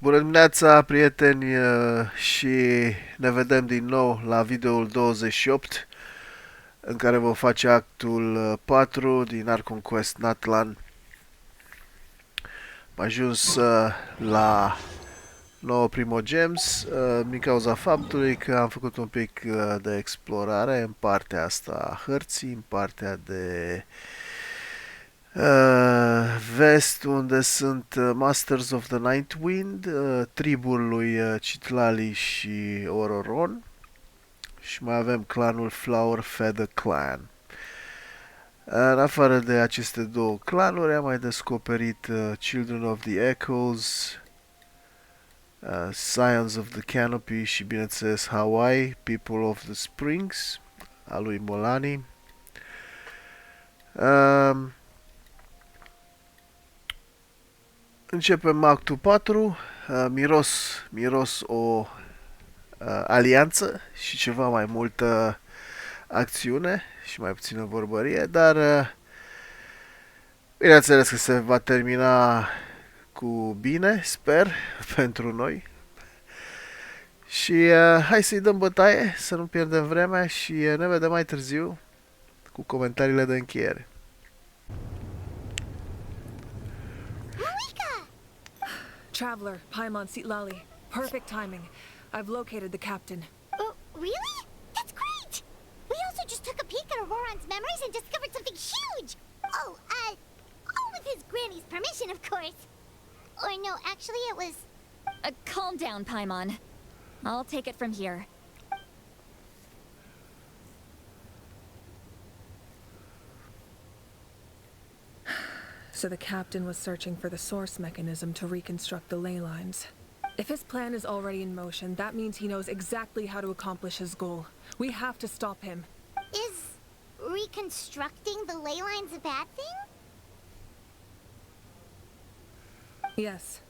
Bună dimineața, prieteni, și ne vedem din nou la videoul 28, în care vom face actul 4 din Arc Conquest Natlan. Am ajuns la 9 Primogems, din cauza faptului că am făcut un pic de explorare în partea asta a hărții, în partea de vest, unde sunt Masters of the Ninth Wind, tribul lui Citlali și Ororon, și mai avem clanul Flower Feather Clan. În afară de aceste două clanuri, am mai descoperit Children of the Echoes, Scions of the Canopy și, bineînțeles, Hawaii, People of the Springs, a lui Molani. Începem actul 4, miros o alianță și ceva mai multă acțiune și mai puțină vorbărie, dar bineînțeles că se va termina cu bine, sper, pentru noi. Și hai să-i dăm bătaie, să nu pierdem vremea și ne vedem mai târziu cu comentariile de încheiere. Traveler, Paimon Citlali. Perfect timing. I've located the captain. Oh, really? That's great! We also just took a peek at Auroron's memories and discovered something huge! Oh, all with his granny's permission, of course. Or no, actually it was... Calm down, Paimon. I'll take it from here. So the captain was searching for the source mechanism to reconstruct the ley lines. If his plan is already in motion, that means he knows exactly how to accomplish his goal. We have to stop him. Is reconstructing the ley lines a bad thing? Yes.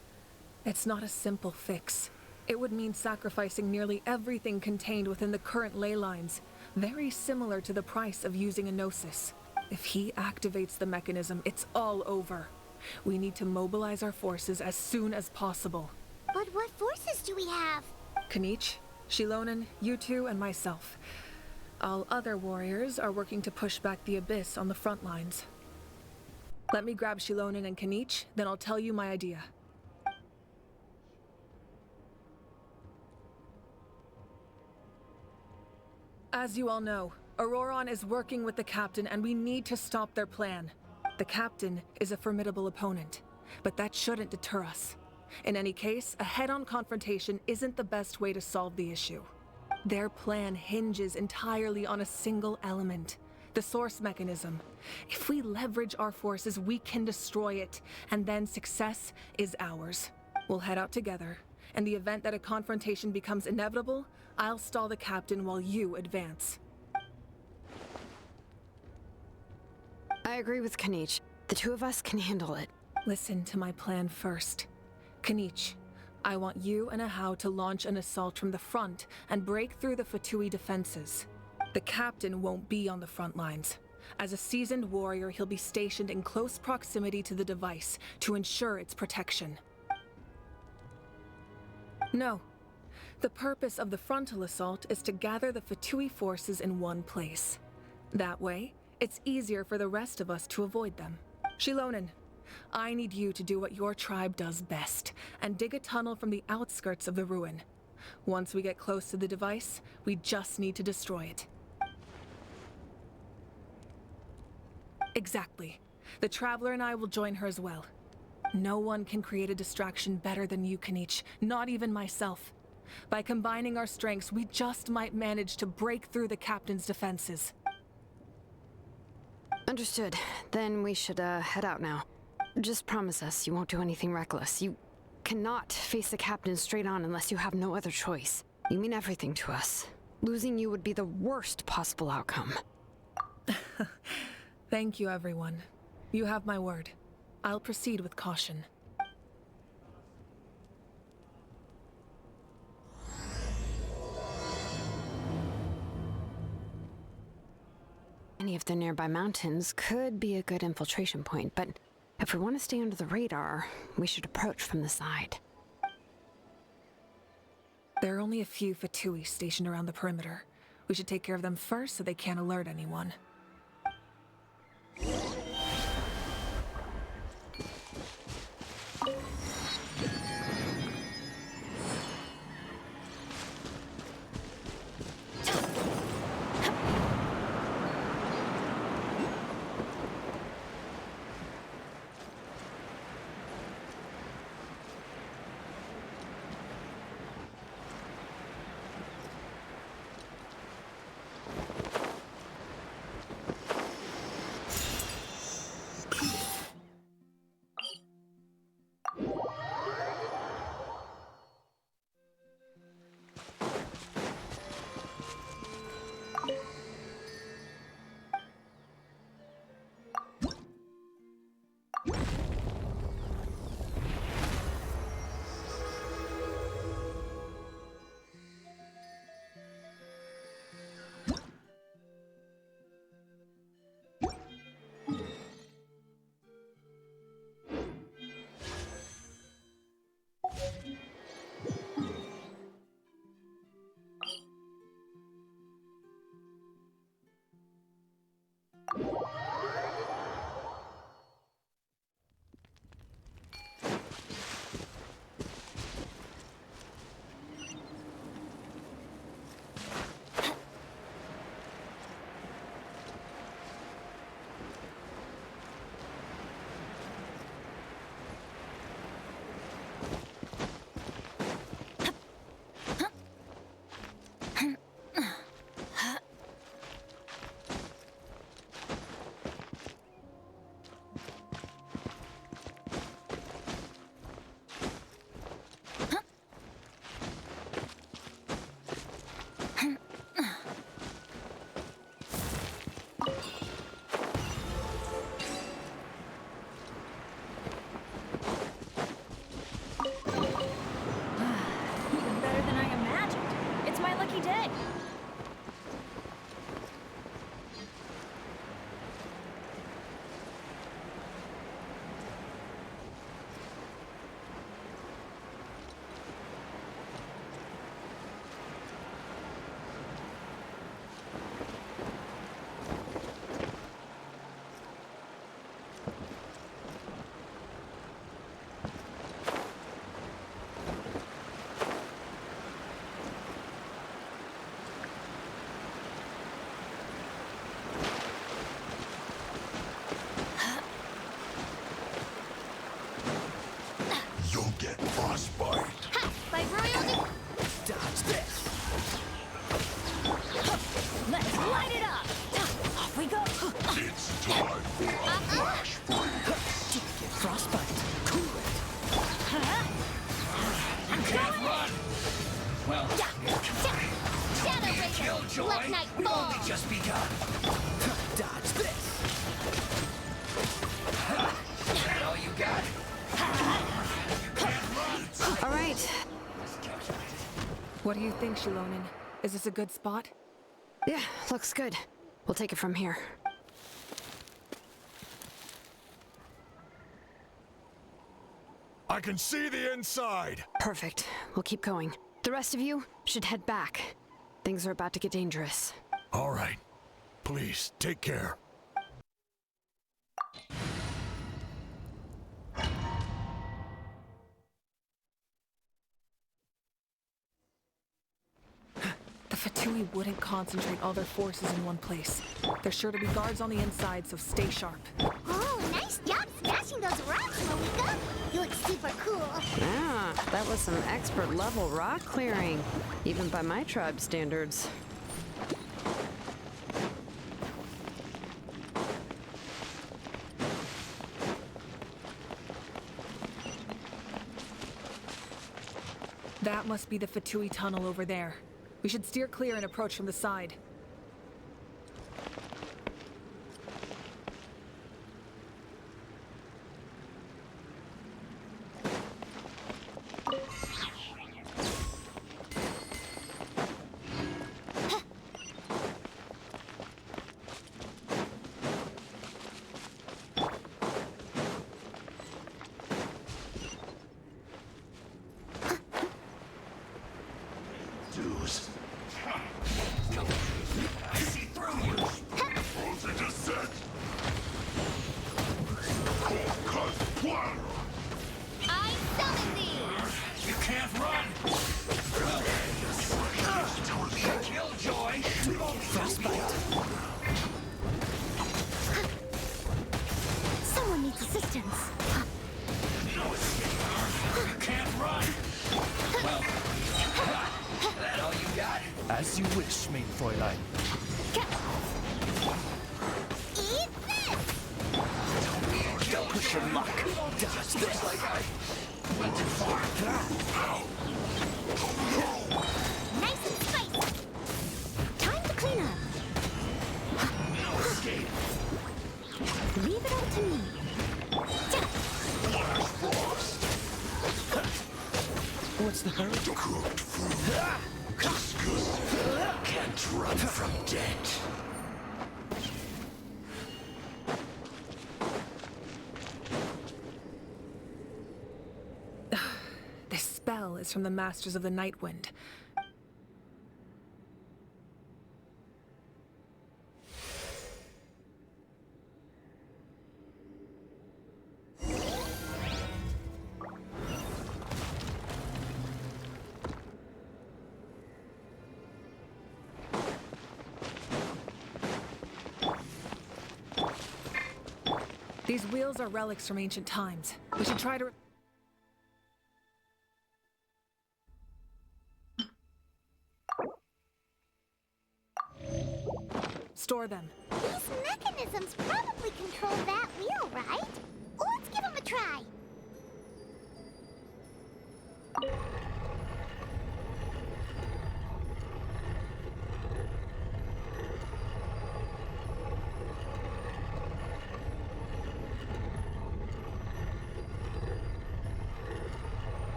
It's not a simple fix. It would mean sacrificing nearly everything contained within the current ley lines, very similar to the price of using a gnosis. If he activates the mechanism, it's all over. We need to mobilize our forces as soon as possible. But what forces do we have? Kanich, Shilonen, you two, and myself. All other warriors are working to push back the Abyss on the front lines. Let me grab Shilonen and Kanich, then I'll tell you my idea. As you all know, Auroron is working with the captain and we need to stop their plan. The captain is a formidable opponent, but that shouldn't deter us. In any case, a head-on confrontation isn't the best way to solve the issue. Their plan hinges entirely on a single element, the source mechanism. If we leverage our forces, we can destroy it, and then success is ours. We'll head out together. In the event that a confrontation becomes inevitable, I'll stall the captain while you advance. I agree with Kanich. The two of us can handle it. Listen to my plan first. Kanich, I want you and Ahau to launch an assault from the front and break through the Fatui defenses. The captain won't be on the front lines. As a seasoned warrior, he'll be stationed in close proximity to the device to ensure its protection. No. The purpose of the frontal assault is to gather the Fatui forces in one place. That way, it's easier for the rest of us to avoid them. Shilonen, I need you to do what your tribe does best, and dig a tunnel from the outskirts of the ruin. Once we get close to the device, we just need to destroy it. Exactly. The Traveler and I will join her as well. No one can create a distraction better than you, Kanich, not even myself. By combining our strengths, we just might manage to break through the captain's defenses. Understood. Then we should head out now. Just promise us you won't do anything reckless. You cannot face the captain straight on unless you have no other choice. You mean everything to us. Losing you would be the worst possible outcome. Thank you, everyone. You have my word. I'll proceed with caution. Any of the nearby mountains could be a good infiltration point, but if we want to stay under the radar, we should approach from the side. There are only a few Fatui stationed around the perimeter. We should take care of them first so they can't alert anyone. Get frostbite. Ha! By royalty! Dodge this. Let's light it up! Off we go! It's time for a flash freeze. Get frostbite. Cool it. You can't run. Well, Shadow Racer! Killjoy, Black Knight we've Fall! only just begun. Dodge this. That all you got? All right. What do you think, Shilonin? Is this a good spot? Yeah, looks good. We'll take it from here. I can see the inside. Perfect. We'll keep going. The rest of you should head back. Things are about to get dangerous. All right. Please, take care. The Fatui wouldn't concentrate all their forces in one place. There's sure to be guards on the inside, so stay sharp. Oh, nice job smashing those rocks, Malika! You look super cool. Ah, that was some expert level rock clearing, even by my tribe standards. That must be the Fatui tunnel over there. We should steer clear and approach from the side. dues. See through you. Frozen descent. Cut plan. I summon thee! You can't run. Killjoy. Frostbite. Someone needs assistance. No escape. You can't run. Well, that all you got? As you wish, main Fräulein. Eat this! Don't push your luck. Dodge this. Like I went too far. Nice and spicy. Time to clean up. No escape. Leave it all to me. What's the hurry? Cooked food. Disgusting. Can't run from debt. This spell is from the Masters of the Night Wind. These wheels are relics from ancient times. We should try to... store them. These mechanisms probably control that wheel, right? Let's give them a try.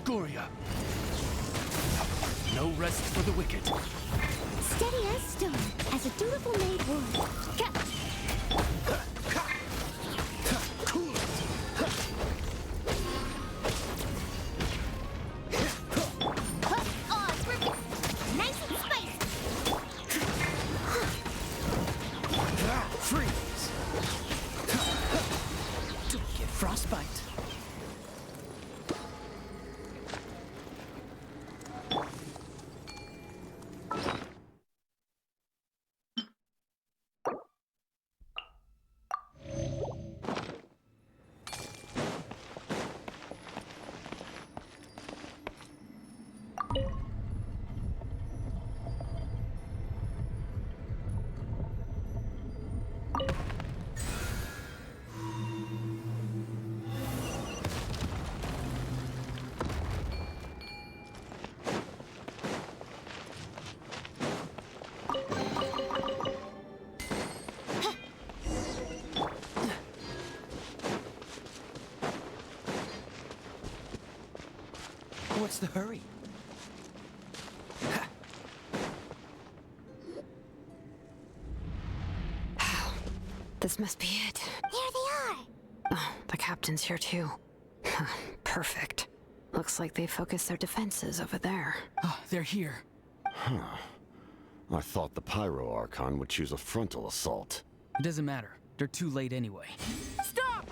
Auguria! No rest for the wicked. Steady as stone, as a dutiful maid would. Cool it! Oh, it's working. Nice and spicy. Freeze! Don't get frostbite. What's the hurry? This must be it. There they are. Oh, the captain's here too. Perfect. Looks like they focused their defenses over there. Oh, they're here. I thought the Pyro Archon would choose a frontal assault. It doesn't matter. They're too late anyway. Stop!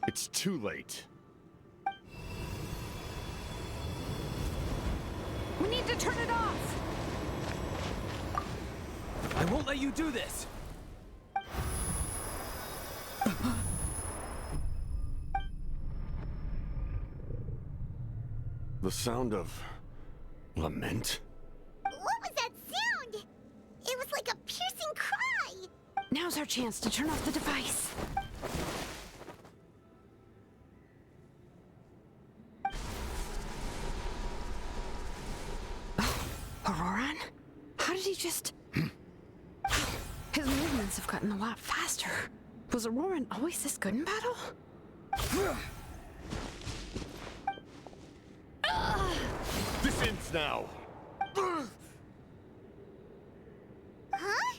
It's too late. We need to turn it off! I won't let you do this! The sound of lament? What was that sound? It was like a piercing cry. Now's our chance to turn off the device. Oh, Auroran? How did he just... His movements have gotten a lot faster. Was Auroran always this good in battle? This ends now! Huh?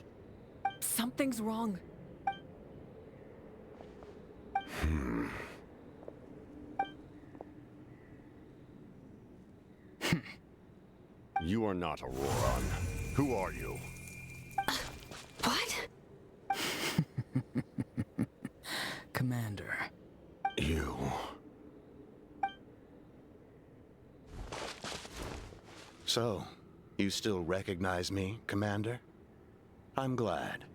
Something's wrong. You are not Auroran. Who are you? What? Commander. You... So, you still recognize me, Commander? I'm glad.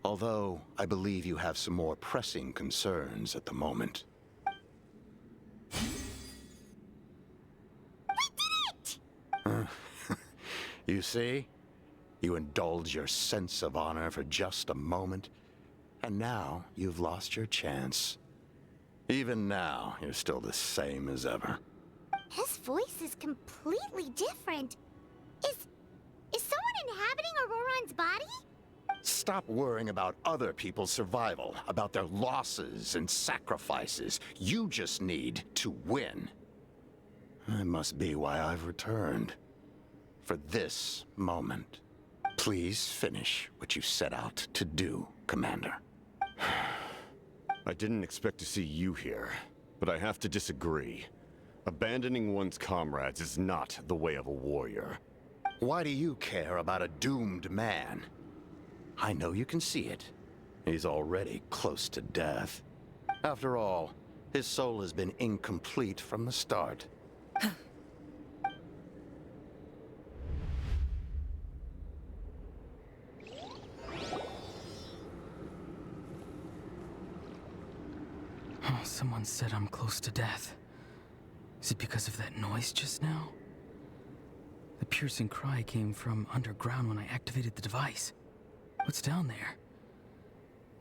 Although, I believe you have some more pressing concerns at the moment. You see? You indulge your sense of honor for just a moment, and now you've lost your chance. Even now, you're still the same as ever. His voice is completely different. Is someone inhabiting Auroran's body? Stop worrying about other people's survival, about their losses and sacrifices. You just need to win. That must be why I've returned. For this moment. Please finish what you set out to do, Commander. I didn't expect to see you here, but I have to disagree. Abandoning one's comrades is not the way of a warrior. Why do you care about a doomed man? I know you can see it. He's already close to death. After all, his soul has been incomplete from the start. Someone said I'm close to death. Is it because of that noise just now? The piercing cry came from underground when I activated the device. What's down there?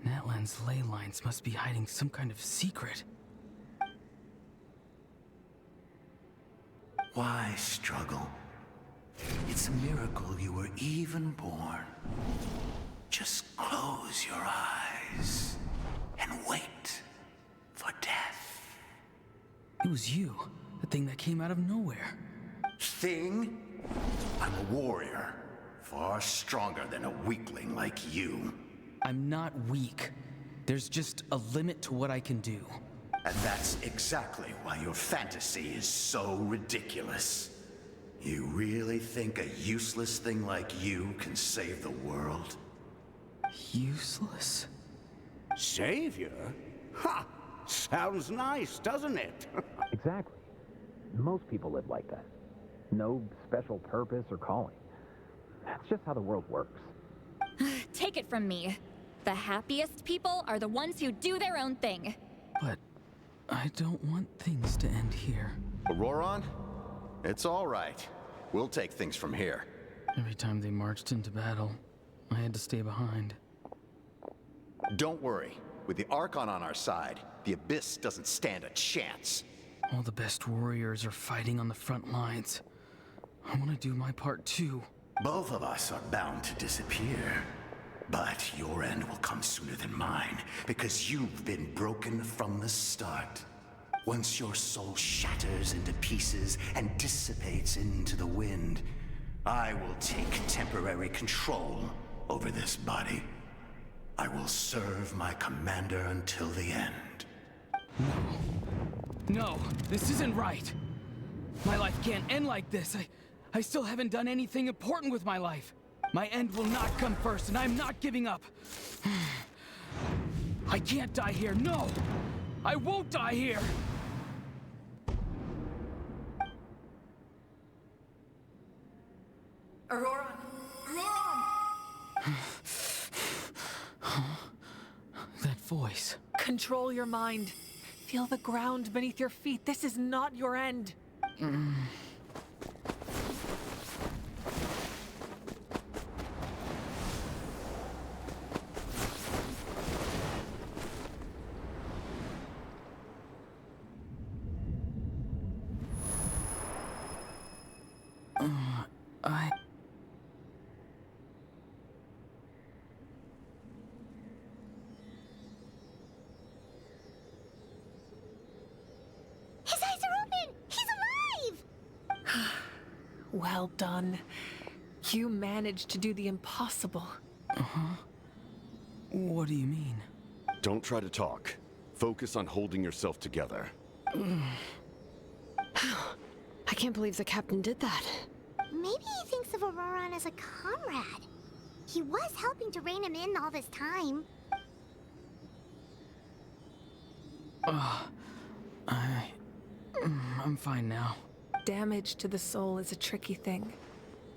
Natlan's ley lines must be hiding some kind of secret. Why struggle? It's a miracle you were even born. Just close your eyes and wait for death. It was you. The thing that came out of nowhere. Thing? I'm a warrior. Far stronger than a weakling like you. I'm not weak. There's just a limit to what I can do. And that's exactly why your fantasy is so ridiculous. You really think a useless thing like you can save the world? Useless? Savior? Ha! Sounds nice, doesn't it? Exactly. Most people live like that. No special purpose or calling. That's just how the world works. Take it from me. The happiest people are the ones who do their own thing. But I don't want things to end here. Auroron? It's all right. We'll take things from here. Every time they marched into battle, I had to stay behind. Don't worry. With the Archon on our side, the Abyss doesn't stand a chance. All the best warriors are fighting on the front lines. I want to do my part too. Both of us are bound to disappear. But your end will come sooner than mine, because you've been broken from the start. Once your soul shatters into pieces and dissipates into the wind, I will take temporary control over this body. I will serve my commander until the end. No, this isn't right. My life can't end like this. I still haven't done anything important with my life. My end will not come first, and I'm not giving up. I can't die here, no! I won't die here! Auroron! Auroron! That voice. Control your mind. Feel the ground beneath your feet. This is not your end. His eyes are open! He's alive! Well done. You managed to do the impossible. What do you mean? Don't try to talk. Focus on holding yourself together. I can't believe the captain did that. Maybe he thinks of Auroron as a comrade. He was helping to rein him in all this time. I'm fine now. Damage to the soul is a tricky thing.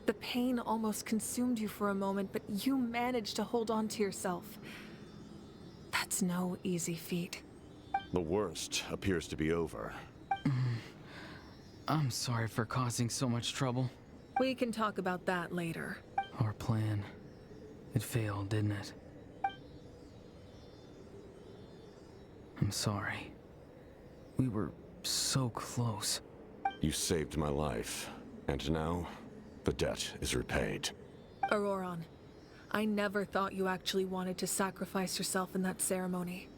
The pain almost consumed you for a moment, but you managed to hold on to yourself. That's no easy feat. The worst appears to be over. I'm sorry for causing so much trouble. We can talk about that later. Our plan. It failed, didn't it? I'm sorry. We were so close. You saved my life, and now the debt is repaid. Auroron, I never thought you actually wanted to sacrifice yourself in that ceremony.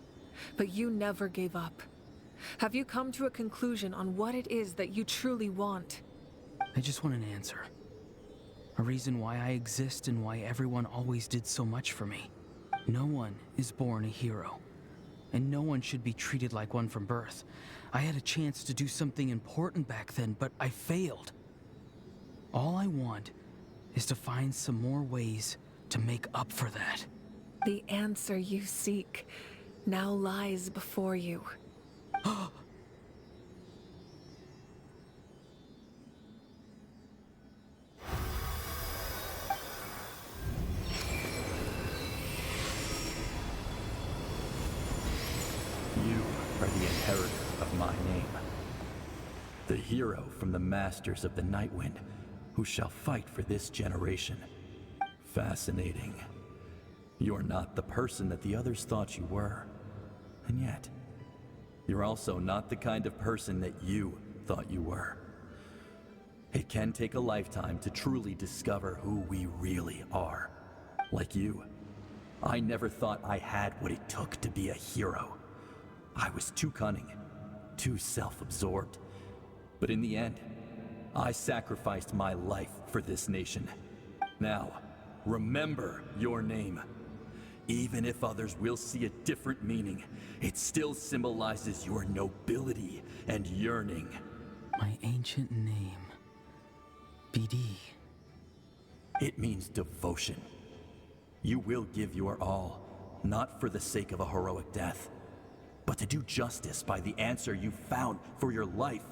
But you never gave up. Have you come to a conclusion on what it is that you truly want? I just want an answer. A reason why I exist and why everyone always did so much for me. No one is born a hero. And no one should be treated like one from birth. I had a chance to do something important back then, but I failed. All I want is to find some more ways to make up for that. The answer you seek now lies before you. You are the inheritor of my name. The hero from the masters of the Nightwind, who shall fight for this generation. Fascinating. You're not the person that the others thought you were. And yet, you're also not the kind of person that you thought you were. It can take a lifetime to truly discover who we really are. Like you, I never thought I had what it took to be a hero. I was too cunning, too self-absorbed. But in the end, I sacrificed my life for this nation. Now, remember your name. Even if others will see a different meaning, it still symbolizes your nobility and yearning. My ancient name. BD. It means devotion. You will give your all, not for the sake of a heroic death, but to do justice by the answer you found for your life.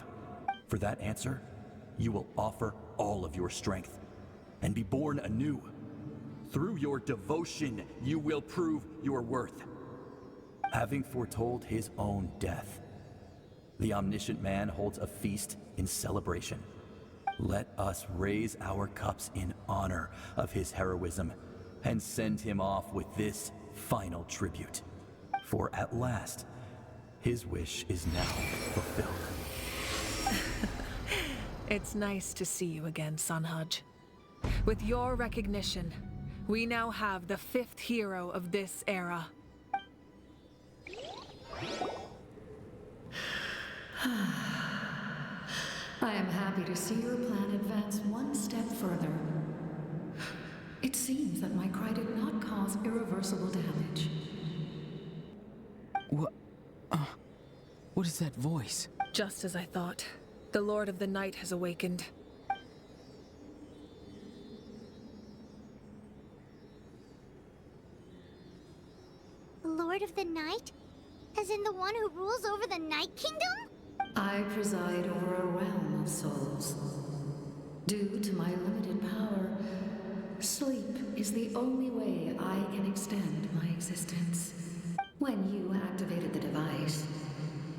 For that answer, you will offer all of your strength and be born anew. Through your devotion, you will prove your worth. Having foretold his own death, the omniscient man holds a feast in celebration. Let us raise our cups in honor of his heroism and send him off with this final tribute. For at last, his wish is now fulfilled. It's nice to see you again, Sanhaj. With your recognition, we now have the 5th hero of this era. I am happy to see your plan advance one step further. It seems that my cry did not cause irreversible damage. What is that voice? Just as I thought. The Lord of the Night has awakened. Lord of the Night? As in the one who rules over the Night Kingdom? I preside over a realm of souls. Due to my limited power, sleep is the only way I can extend my existence. When you activated the device,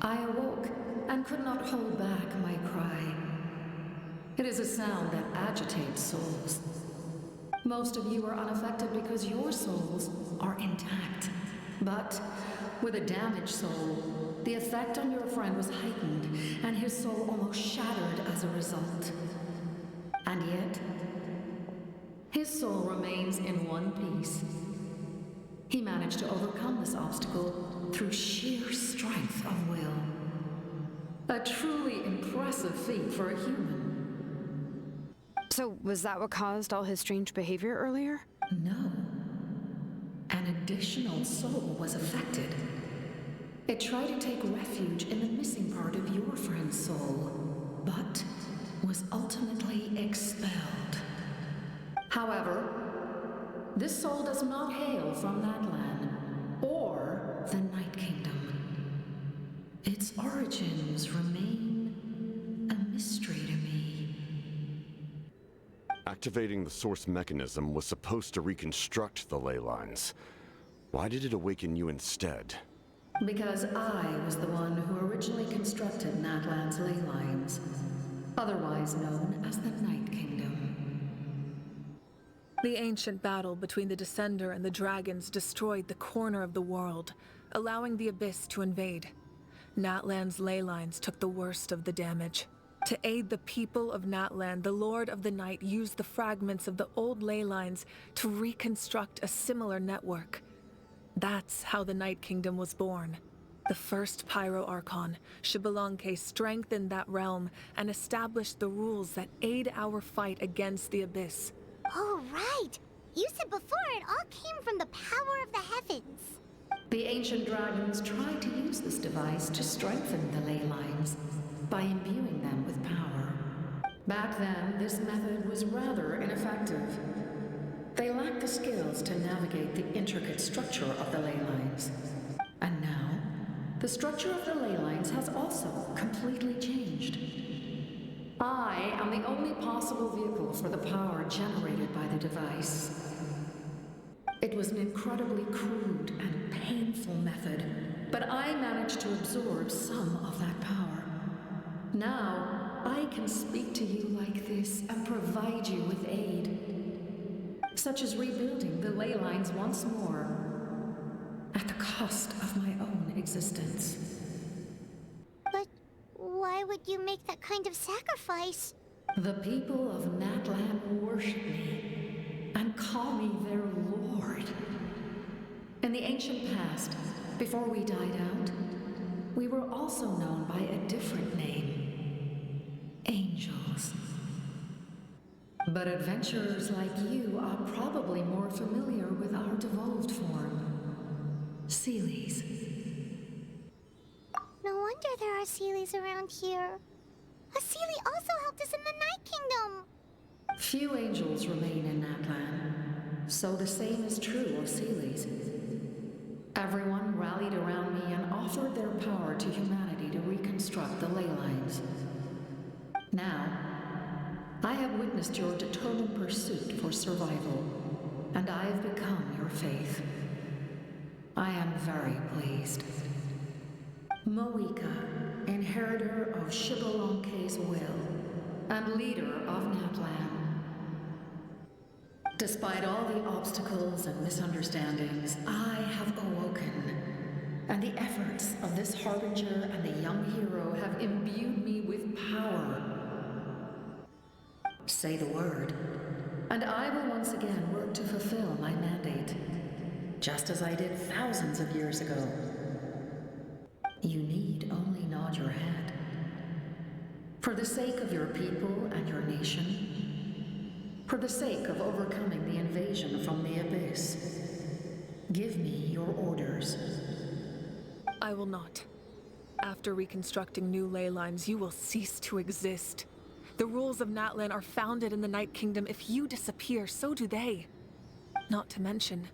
I awoke and could not hold back my cry. It is a sound that agitates souls. Most of you are unaffected because your souls are intact. But with a damaged soul, the effect on your friend was heightened, and his soul almost shattered as a result. And yet, his soul remains in one piece. He managed to overcome this obstacle through sheer strength of will. A truly impressive feat for a human. So, was that what caused all his strange behavior earlier? No. An additional soul was affected. It tried to take refuge in the missing part of your friend's soul, but was ultimately expelled. However, this soul does not hail from Natlan or the Night Kingdom. Its origins remain a mystery to me. Activating the source mechanism was supposed to reconstruct the ley lines. Why did it awaken you instead? Because I was the one who originally constructed Natlan's ley lines, otherwise known as the Night Kingdom. The ancient battle between the Descender and the dragons destroyed the corner of the world, allowing the Abyss to invade. Natlan's ley lines took the worst of the damage. To aid the people of Natlan, the Lord of the Night used the fragments of the old ley lines to reconstruct a similar network. That's how the Night Kingdom was born. The first Pyro Archon, Xbalanque, strengthened that realm and established the rules that aid our fight against the Abyss. Oh, right! You said before it all came from the power of the heavens. The ancient dragons tried to use this device to strengthen the ley lines by imbuing them with power. Back then, this method was rather ineffective. They lacked the skills to navigate the intricate structure of the ley lines. And now, the structure of the ley lines has also completely changed. I am the only possible vehicle for the power generated by the device. It was an incredibly crude and painful method, but I managed to absorb some of that power. Now, I can speak to you like this and provide you with aid, such as rebuilding the ley lines once more, at the cost of my own existence. But why would you make that kind of sacrifice? The people of Natlan worship me and call me their lord. In the ancient past, before we died out, we were also known by a different name. angels. But adventurers like you are probably more familiar with our devolved form, Seelies. No wonder there are Seelies around here. A Seelie also helped us in the Night Kingdom. Few angels remain in Natlan, so the same is true of Seelies. Everyone rallied around me and offered their power to humanity to reconstruct the ley lines. Now, I have witnessed your determined pursuit for survival, and I have become your faith. I am very pleased. Moika, inheritor of Shibalonke's will, and leader of Natlan. Despite all the obstacles and misunderstandings, I have awoken, and the efforts of this harbinger and the young hero have imbued me with power. Say the word, and I will once again work to fulfill my mandate, just as I did thousands of years ago. You need only nod your head. For the sake of your people and your nation, for the sake of overcoming the invasion from the Abyss, give me your orders. I will not. After reconstructing new ley lines, you will cease to exist. The rules of Natlan are founded in the Night Kingdom. If you disappear, so do they. Not to mention,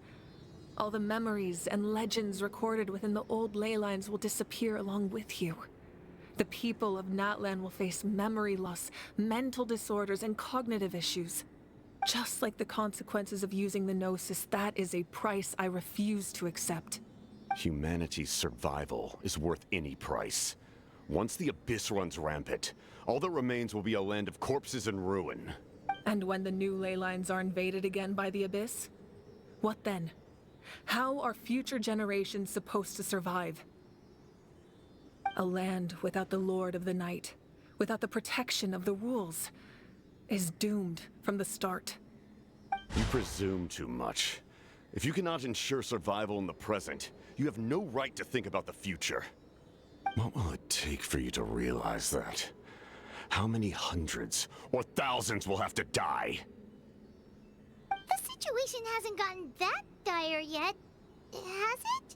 all the memories and legends recorded within the old ley lines will disappear along with you. The people of Natlan will face memory loss, mental disorders, and cognitive issues. Just like the consequences of using the Gnosis, that is a price I refuse to accept. Humanity's survival is worth any price. Once the Abyss runs rampant, all that remains will be a land of corpses and ruin. And when the new ley lines are invaded again by the Abyss? What then? How are future generations supposed to survive? A land without the Lord of the Night, without the protection of the rules, is doomed from the start. You presume too much. If you cannot ensure survival in the present, you have no right to think about the future. What will it take for you to realize that? How many hundreds or thousands will have to die? The situation hasn't gotten that dire yet, has it?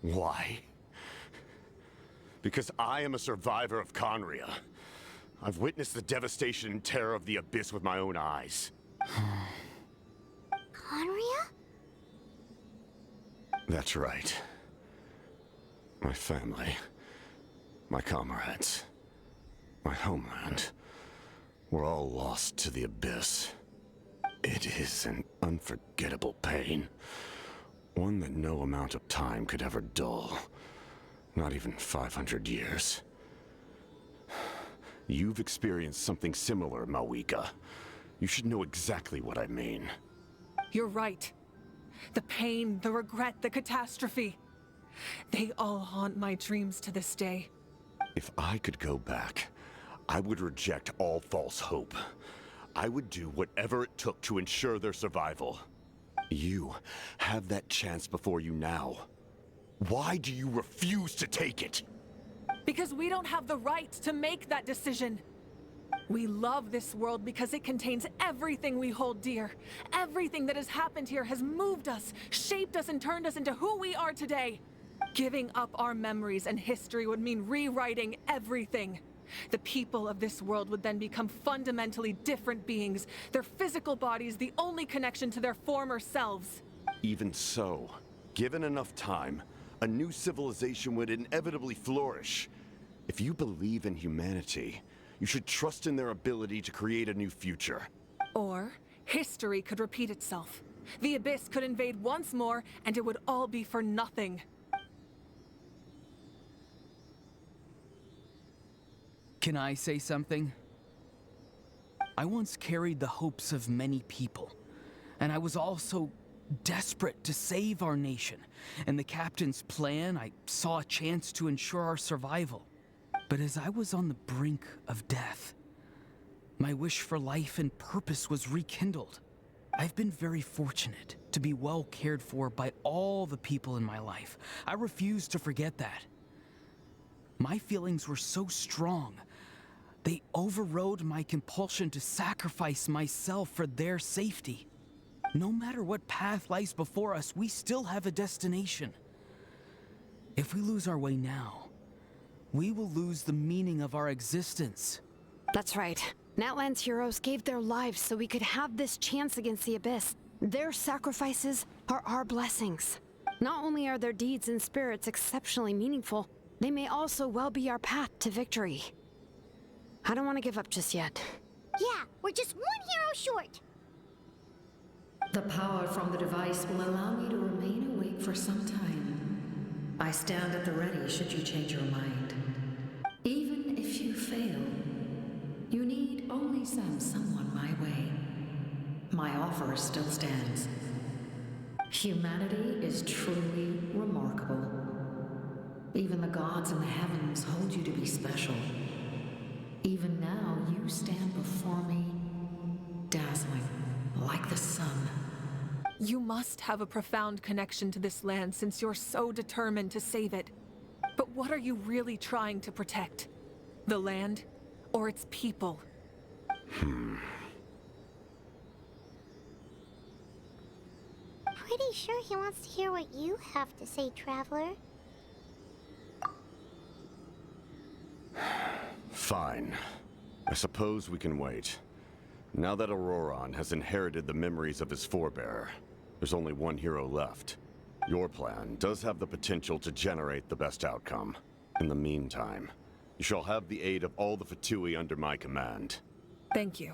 Why? Because I am a survivor of Conria. I've witnessed the devastation and terror of the Abyss with my own eyes. Conria? That's right. My family, my comrades, my homeland, were all lost to the Abyss. It is an unforgettable pain. One that no amount of time could ever dull. Not even 500 years. You've experienced something similar, Mawika. You should know exactly what I mean. You're right. The pain, the regret, the catastrophe. They all haunt my dreams to this day. If I could go back, I would reject all false hope. I would do whatever it took to ensure their survival. You have that chance before you now. Why do you refuse to take it? Because we don't have the right to make that decision. We love this world because it contains everything we hold dear. Everything that has happened here has moved us, shaped us, and turned us into who we are today. Giving up our memories and history would mean rewriting everything. The people of this world would then become fundamentally different beings, their physical bodies the only connection to their former selves. Even so, given enough time, a new civilization would inevitably flourish. If you believe in humanity, you should trust in their ability to create a new future. Or, history could repeat itself. The Abyss could invade once more, and it would all be for nothing. Can I say something? I once carried the hopes of many people, and I was also desperate to save our nation. In the captain's plan, I saw a chance to ensure our survival. But as I was on the brink of death, my wish for life and purpose was rekindled. I've been very fortunate to be well cared for by all the people in my life. I refuse to forget that. My feelings were so strong, They overrode my compulsion to sacrifice myself for their safety. No matter what path lies before us, we still have a destination. If we lose our way now, we will lose the meaning of our existence. That's right. Natlan's heroes gave their lives so we could have this chance against the Abyss. Their sacrifices are our blessings. Not only are their deeds and spirits exceptionally meaningful, they may also well be our path to victory. I don't want to give up just yet. Yeah, we're just one hero short. The power from the device will allow me to remain awake for some time. I stand at the ready should you change your mind. Even if you fail, you need only send someone my way. My offer still stands. Humanity is truly remarkable. Even the gods in the heavens hold you to be special. Even now, you stand before me, dazzling, like the sun. You must have a profound connection to this land since you're so determined to save it. But what are you really trying to protect? The land, or its people? Pretty sure he wants to hear what you have to say, Traveler. Fine. I suppose we can wait. Now that Auroron has inherited the memories of his forebear, there's only one hero left. Your plan does have the potential to generate the best outcome. In the meantime, you shall have the aid of all the Fatui under my command. Thank you.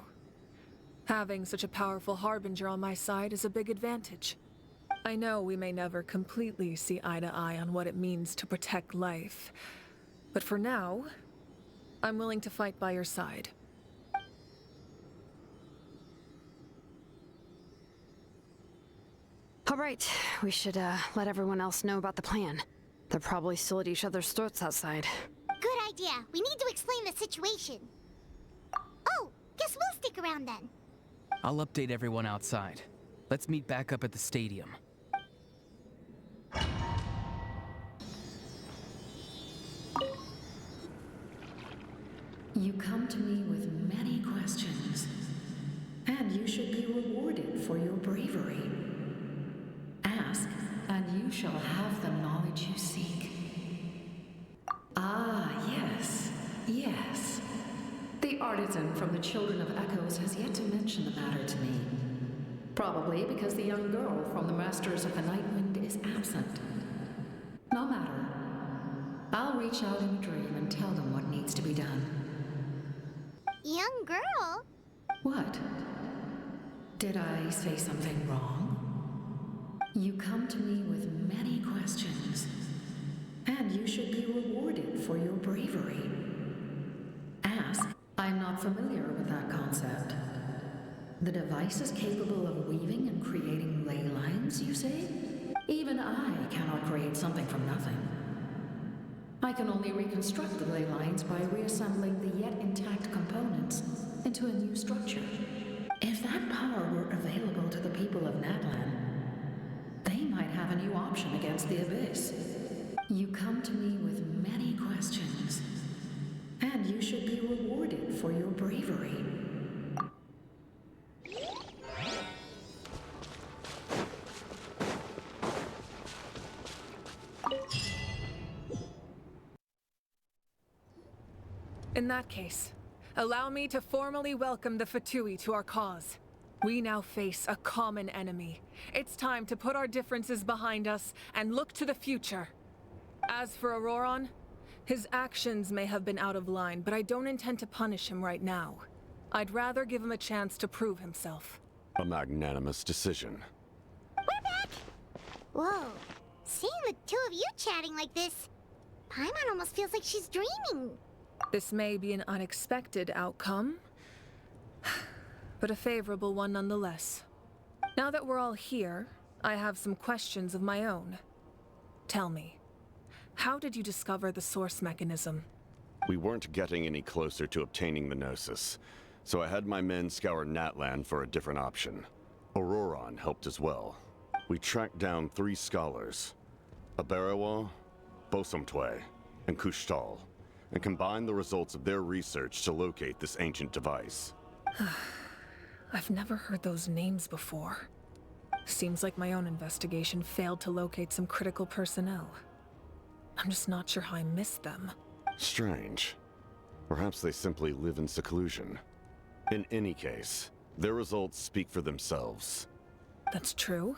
Having such a powerful harbinger on my side is a big advantage. I know we may never completely see eye to eye on what it means to protect life, but for now, I'm willing to fight by your side. All right, we should let everyone else know about the plan. They're probably still at each other's throats outside. Good idea. We need to explain the situation. Oh, guess we'll stick around then. I'll update everyone outside. Let's meet back up at the stadium. You come to me with many questions, and you should be rewarded for your bravery. Ask, and you shall have the knowledge you seek. Ah, yes, yes. The artisan from the Children of Echoes has yet to mention the matter to me. Probably because the young girl from the Masters of the Nightwind is absent. No matter. I'll reach out in a dream and tell them what needs to be done. Young girl? What? Did I say something wrong? You come to me with many questions, and you should be rewarded for your bravery. Ask. I'm not familiar with that concept. The device is capable of weaving and creating ley lines, you say? Even I cannot create something from nothing. I can only reconstruct the ley lines by reassembling the yet intact components into a new structure. If that power were available to the people of Natlan, they might have a new option against the Abyss. You come to me with many questions, and you should be rewarded for your bravery. In that case, allow me to formally welcome the Fatui to our cause. We now face a common enemy. It's time to put our differences behind us and look to the future. As for Auroron, his actions may have been out of line, but I don't intend to punish him right now. I'd rather give him a chance to prove himself. A magnanimous decision. We're back! Whoa. Seeing the two of you chatting like this, Paimon almost feels like she's dreaming. This may be an unexpected outcome, but a favorable one nonetheless. Now that we're all here, I have some questions of my own. Tell me, how did you discover the source mechanism? We weren't getting any closer to obtaining the Gnosis, so I had my men scour Natlan for a different option. Auroron helped as well. We tracked down 3 scholars, Aberawa, Bosamtwe, and Kushtal. and combine the results of their research to locate this ancient device. I've never heard those names before. Seems like my own investigation failed to locate some critical personnel. I'm just not sure how I missed them. Strange. Perhaps they simply live in seclusion. In any case, their results speak for themselves. That's true.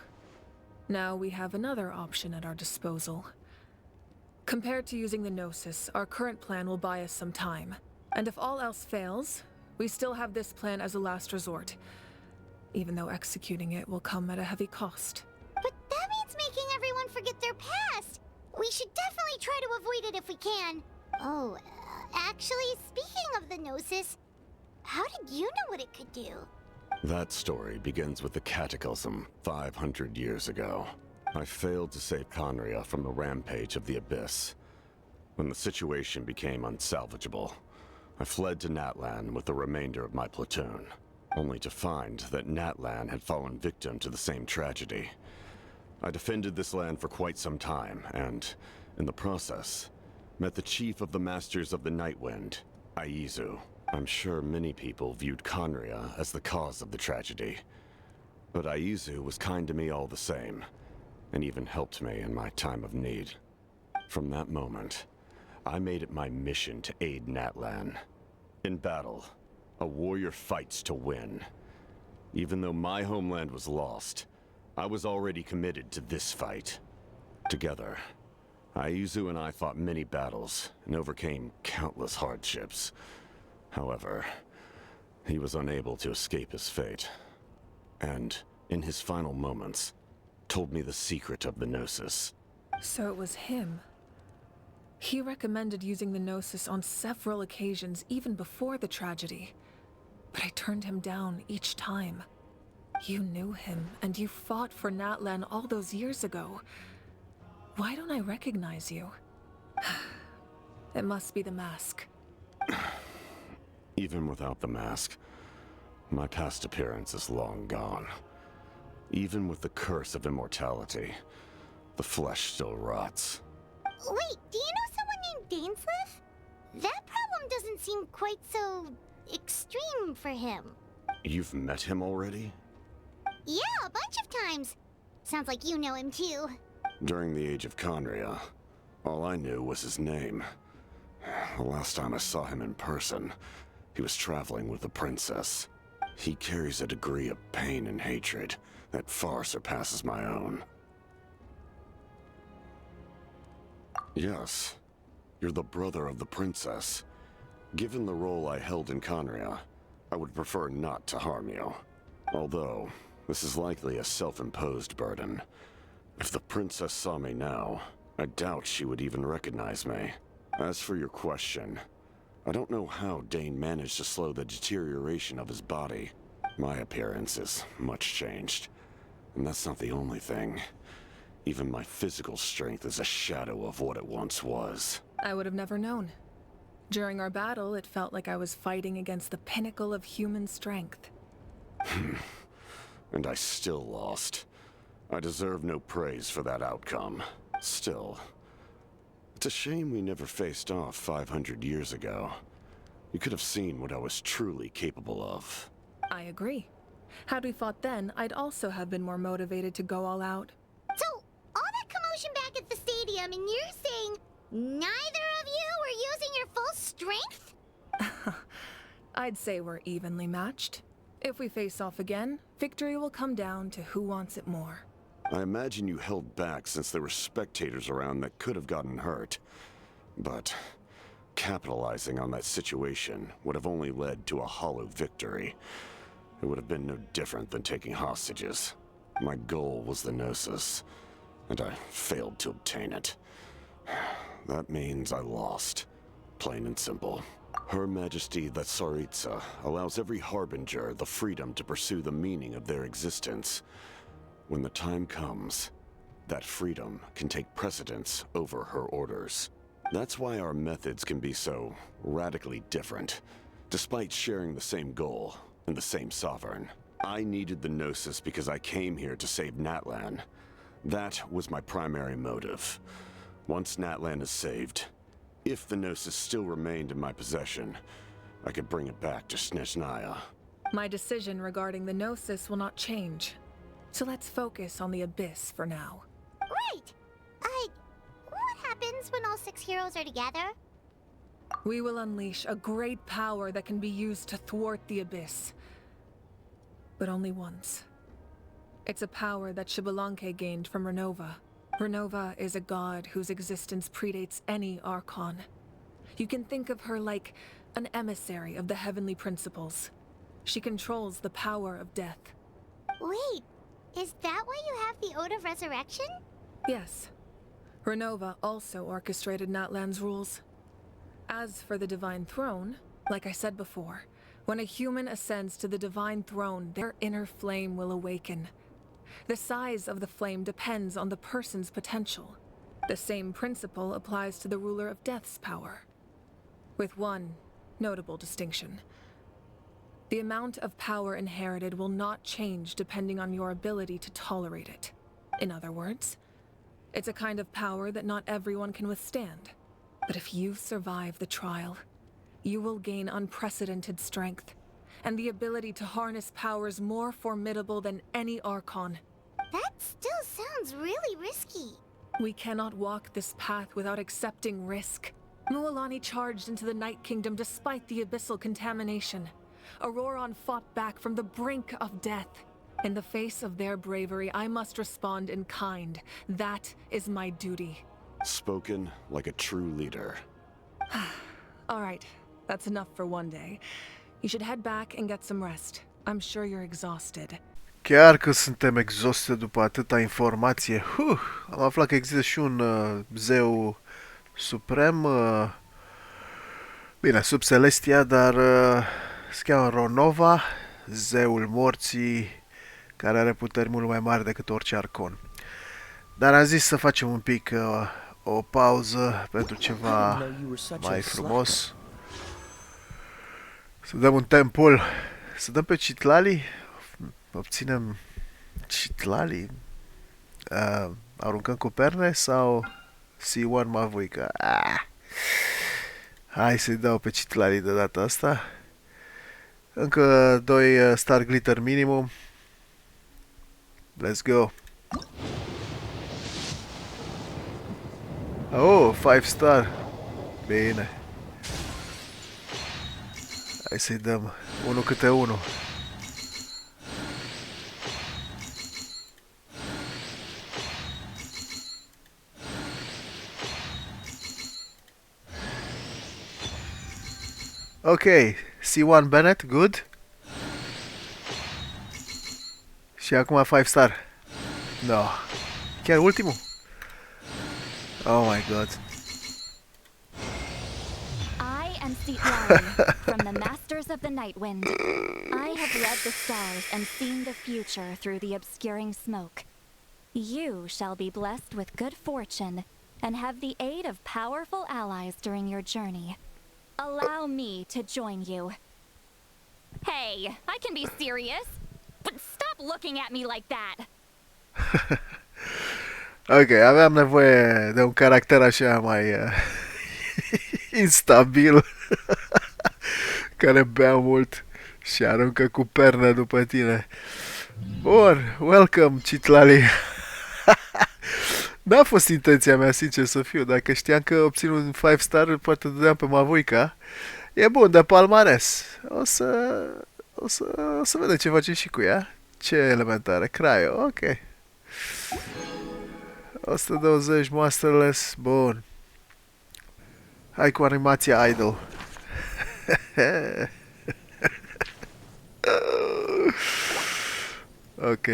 Now we have another option at our disposal. Compared to using the Gnosis, our current plan will buy us some time. And if all else fails, we still have this plan as a last resort. Even though executing it will come at a heavy cost. But that means making everyone forget their past! We should definitely try to avoid it if we can. Oh, actually, speaking of the Gnosis, how did you know what it could do? That story begins with the Cataclysm 500 years ago. I failed to save Conria from the rampage of the Abyss. When the situation became unsalvageable, I fled to Natlan with the remainder of my platoon, only to find that Natlan had fallen victim to the same tragedy. I defended this land for quite some time, and, in the process, met the chief of the Masters of the Nightwind, Aizu. I'm sure many people viewed Conria as the cause of the tragedy, but Aizu was kind to me all the same, and even helped me in my time of need. From that moment, I made it my mission to aid Natlan. In battle, a warrior fights to win. Even though my homeland was lost, I was already committed to this fight. Together, Aizu and I fought many battles and overcame countless hardships. However, he was unable to escape his fate, and, in his final moments, told me the secret of the Gnosis. So it was him. He recommended using the Gnosis on several occasions, even before the tragedy. But I turned him down each time. You knew him, and you fought for Natlan all those years ago. Why don't I recognize you? It must be the mask. Even without the mask, my past appearance is long gone. Even with the curse of immortality, the flesh still rots. Wait, do you know someone named Dainsleif? That problem doesn't seem quite so extreme for him. You've met him already? Yeah, a bunch of times. Sounds like you know him too. During the age of Conria, all I knew was his name. The last time I saw him in person, he was traveling with the princess. He carries a degree of pain and hatred that far surpasses my own. Yes, you're the brother of the princess. Given the role I held in Conria, I would prefer not to harm you. Although, this is likely a self-imposed burden. If the princess saw me now, I doubt she would even recognize me. As for your question, I don't know how Dane managed to slow the deterioration of his body. My appearance is much changed, and that's not the only thing. Even my physical strength is a shadow of what it once was. I would have never known. During our battle, it felt like I was fighting against the pinnacle of human strength. And I still lost. I deserve no praise for that outcome. Still, it's a shame we never faced off 500 years ago. You could have seen what I was truly capable of. I agree. Had we fought then, I'd also have been more motivated to go all out. So, all that commotion back at the stadium, and you're saying neither of you were using your full strength? I'd say we're evenly matched. If we face off again, victory will come down to who wants it more. I imagine you held back since there were spectators around that could have gotten hurt. But capitalizing on that situation would have only led to a hollow victory. It would have been no different than taking hostages. My goal was the Gnosis, and I failed to obtain it. That means I lost. Plain and simple. Her Majesty the Tsaritsa allows every Harbinger the freedom to pursue the meaning of their existence. When the time comes, that freedom can take precedence over her orders. That's why our methods can be so radically different, despite sharing the same goal and the same sovereign. I needed the Gnosis because I came here to save Natlan. That was my primary motive. Once Natlan is saved, If the Gnosis still remained in my possession, I could bring it back to Snezhnaya. My decision regarding the Gnosis will not change. So let's focus on the Abyss for now. Right! What happens when all 6 heroes are together? We will unleash a great power that can be used to thwart the Abyss. But only once. It's a power that Xbalanque gained from Renova. Renova is a god whose existence predates any Archon. You can think of her like an emissary of the heavenly principles. She controls the power of death. Wait, is that why you have the Ode of Resurrection? Yes. Renova also orchestrated Natlan's rules. As for the Divine Throne, like I said before, when a human ascends to the Divine Throne, their inner flame will awaken. The size of the flame depends on the person's potential. The same principle applies to the Ruler of Death's power, with one notable distinction. The amount of power inherited will not change depending on your ability to tolerate it. In other words, it's a kind of power that not everyone can withstand. But if you survive the trial, you will gain unprecedented strength, and the ability to harness powers more formidable than any Archon. That still sounds really risky. We cannot walk this path without accepting risk. Mualani charged into the Night Kingdom despite the abyssal contamination. Auroron fought back from the brink of death. In the face of their bravery, I must respond in kind. That is my duty. Spoken like a true leader. All right, that's enough for one day. You should head back and get some rest. I'm sure you're exhausted. Chiar că suntem exhausted după atâta informație. Am aflat că există și un zeu suprem. Bine, sub Celestia, dar se cheamă Ronova, zeul morții, care are puteri mult mai mari decât orice arcon. Dar am zis să facem un pic o pauză pentru ceva mai frumos. Să dăm un tempul, să dăm pe Citlali, obținem Citlali, aruncăm cu perne sau C1 mavuică? Hai să-i dau pe Citlali de data asta. Încă 2 Star Glitter minimum. Let's go. Oh, 5 star. Bine. Hai să-i dăm unul câte unul. Ok, C1 Bennett, good. Și acum 5 star. No. Chiar ultimul? Oh my god. I am Citlali, from the Masters of the Nightwind. I have read the stars and seen the future through the obscuring smoke. You shall be blessed with good fortune and have the aid of powerful allies during your journey. Allow me to join you. Hey, I can be serious, but stop looking at me like that. Ok, aveam nevoie de un caracter așa mai instabil, care bea mult și aruncă cu pernă după tine. Bun, welcome, Citlali. N-a fost intenția mea, sincer să fiu. Dacă știam că obțin un 5 star, poate dădeam pe Mavuica. E bun, de palmares. O să vedem ce facem și cu ea. Ce elementare? Cryo, ok. 120 Masterless, bun. Hai cu animația idle. Ok.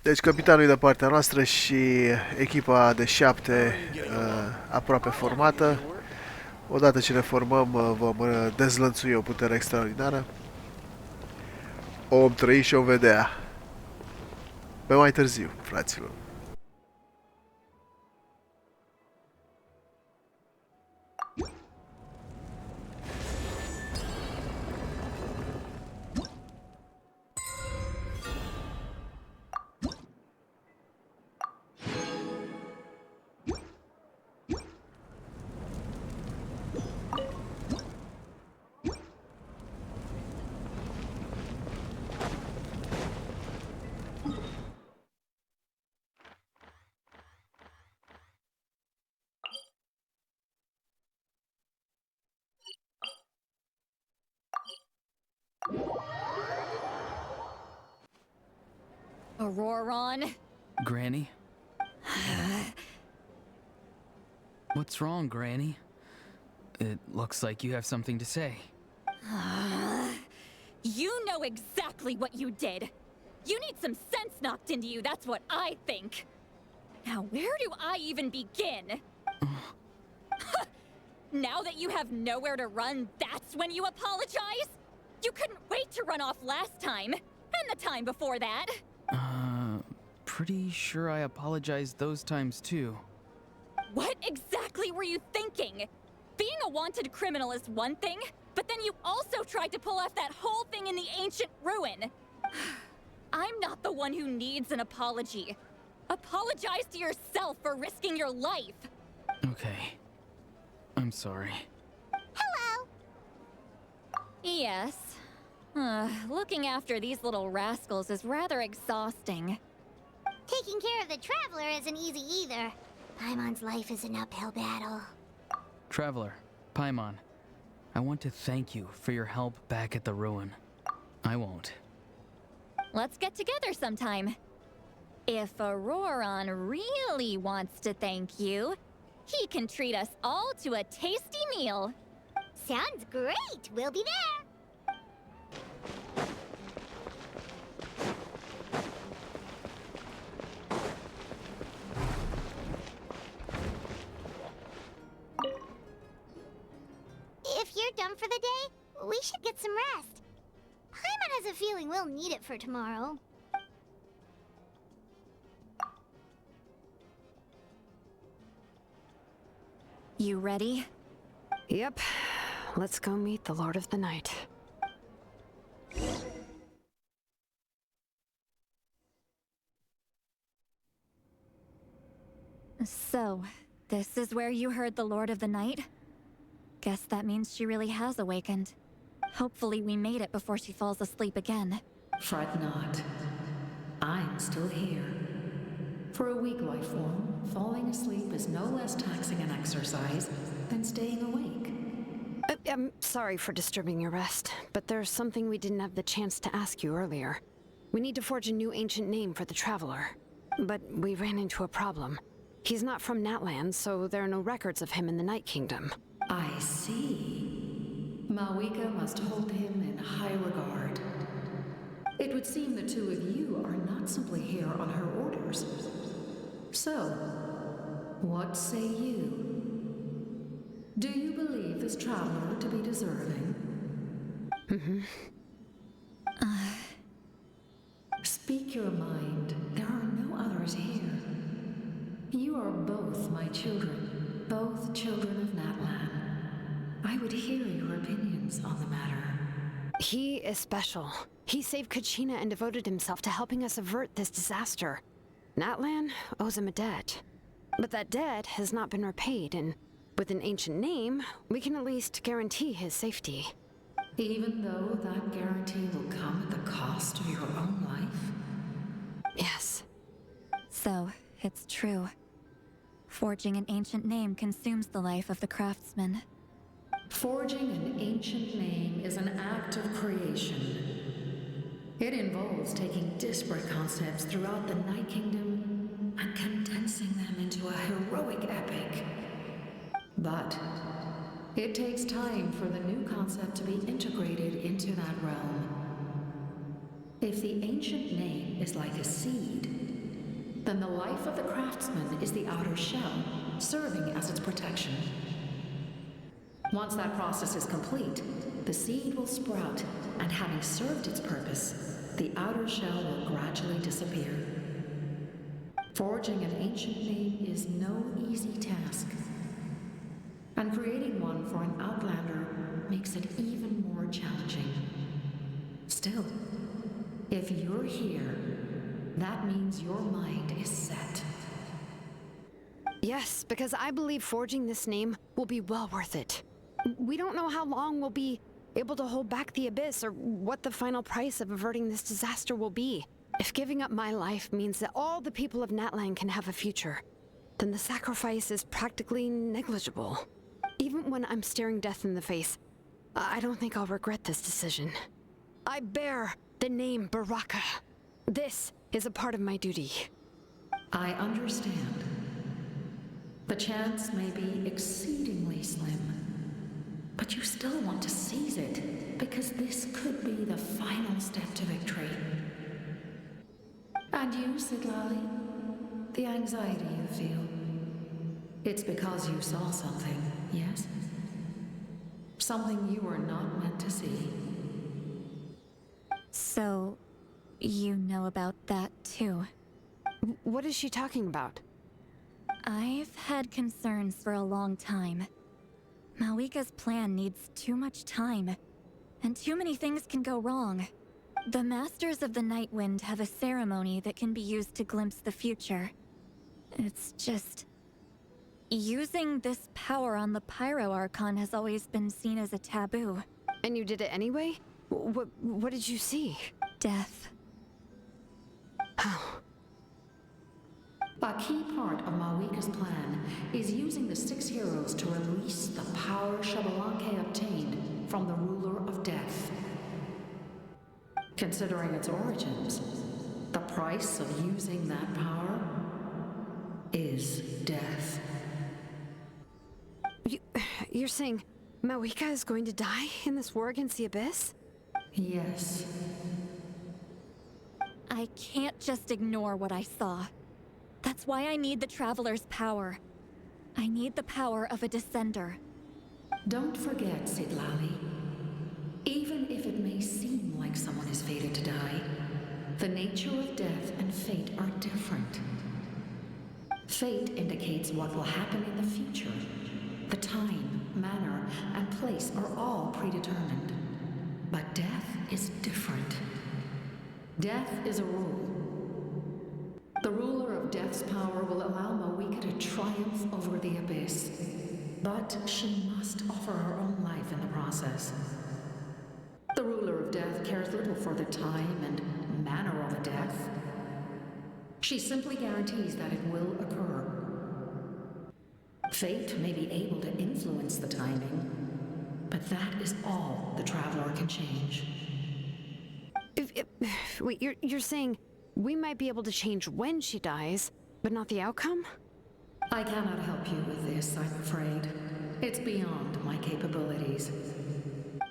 Deci capitanul e de partea noastră și echipa de 7 aproape formată. Odată ce ne formăm vom dezlănțui o putere extraordinară. Om trăi și o vedea. Pe mai târziu, fraților. Auroron? Granny? What's wrong, Granny? It looks like you have something to say. You know exactly what you did. You need some sense knocked into you, that's what I think. Now, where do I even begin? Now that you have nowhere to run, that's when you apologize? You couldn't wait to run off last time, and the time before that. Pretty sure I apologized those times too. What exactly were you thinking? Being a wanted criminal is one thing, but then you also tried to pull off that whole thing in the ancient ruin. I'm not the one who needs an apology. Apologize to yourself for risking your life. Okay. I'm sorry. Hello! Yes. Looking after these little rascals is rather exhausting. Taking care of the Traveler isn't easy either. Paimon's life is an uphill battle. Traveler, Paimon, I want to thank you for your help back at the ruin. I won't. Let's get together sometime. If Auroron really wants to thank you, he can treat us all to a tasty meal. Sounds great! We'll be there! If you're done for the day, we should get some rest. Paimon has a feeling we'll need it for tomorrow. You ready? Yep. Let's go meet the Lord of the Night. So, this is where you heard the Lord of the Night? Guess that means she really has awakened. Hopefully we made it before she falls asleep again. Fret not. I'm still here. For a weak life form, falling asleep is no less taxing an exercise than staying awake. I'm sorry for disturbing your rest, but there's something we didn't have the chance to ask you earlier. We need to forge a new ancient name for the Traveler. But we ran into a problem. He's not from Natlan, so there are no records of him in the Night Kingdom. I see. Mawika must hold him in high regard. It would seem the two of you are not simply here on her orders. So, what say you? Do you believe this traveler to be deserving? Speak your mind. There are no others here. You are both my children, both children of Natlan. I would hear your opinions on the matter. He is special. He saved Kachina and devoted himself to helping us avert this disaster. Natlan owes him a debt. But that debt has not been repaid, and with an ancient name, we can at least guarantee his safety. Even though that guarantee will come at the cost of your own life? Yes. So, it's true. Forging an ancient name consumes the life of the craftsman. Forging an ancient name is an act of creation. It involves taking disparate concepts throughout the Night Kingdom and condensing them into a heroic epic. But it takes time for the new concept to be integrated into that realm. If the ancient name is like a seed, then the life of the craftsman is the outer shell, serving as its protection. Once that process is complete, the seed will sprout, and having served its purpose, the outer shell will gradually disappear. Forging an ancient name is no easy task, and creating one for an outlander makes it even more challenging. Still, if you're here, that means your mind is set. Yes, because I believe forging this name will be well worth it. We don't know how long we'll be able to hold back the Abyss or what the final price of averting this disaster will be. If giving up my life means that all the people of Natlan can have a future, then the sacrifice is practically negligible. Even when I'm staring death in the face, I don't think I'll regret this decision. I bear the name Baraka. This is a part of my duty. I understand. The chance may be exceedingly slim, but you still want to seize it, because this could be the final step to victory. And you, Citlali, the anxiety you feel, it's because you saw something, yes? Something you were not meant to see. So, you know about that too? What is she talking about? I've had concerns for a long time. Malika's plan needs too much time, and too many things can go wrong. The Masters of the Nightwind have a ceremony that can be used to glimpse the future. It's just... using this power on the Pyro Archon has always been seen as a taboo. And you did it anyway? What did you see? Death. Oh. A key part of Malika's plan is using the 6 heroes to release the power Xbalanque obtained from the ruler of death. Considering its origins, the price of using that power is death. You're saying Malika is going to die in this war against the Abyss? Yes. I can't just ignore what I saw. That's why I need the Traveler's power. I need the power of a Descender. Don't forget, Citlali. Even if it may seem like someone is fated to die, the nature of death and fate are different. Fate indicates what will happen in the future. The time, manner, and place are all predetermined. But death is different. Death is a rule. The ruler of death's power will allow Malika to triumph over the Abyss. But she must offer her own life in the process. The ruler of death cares little for the time and manner of a death. She simply guarantees that it will occur. Fate may be able to influence the timing, but that is all the Traveler can change. Wait, you're saying we might be able to change when she dies, but not the outcome? I cannot help you with this, I'm afraid. It's beyond my capabilities.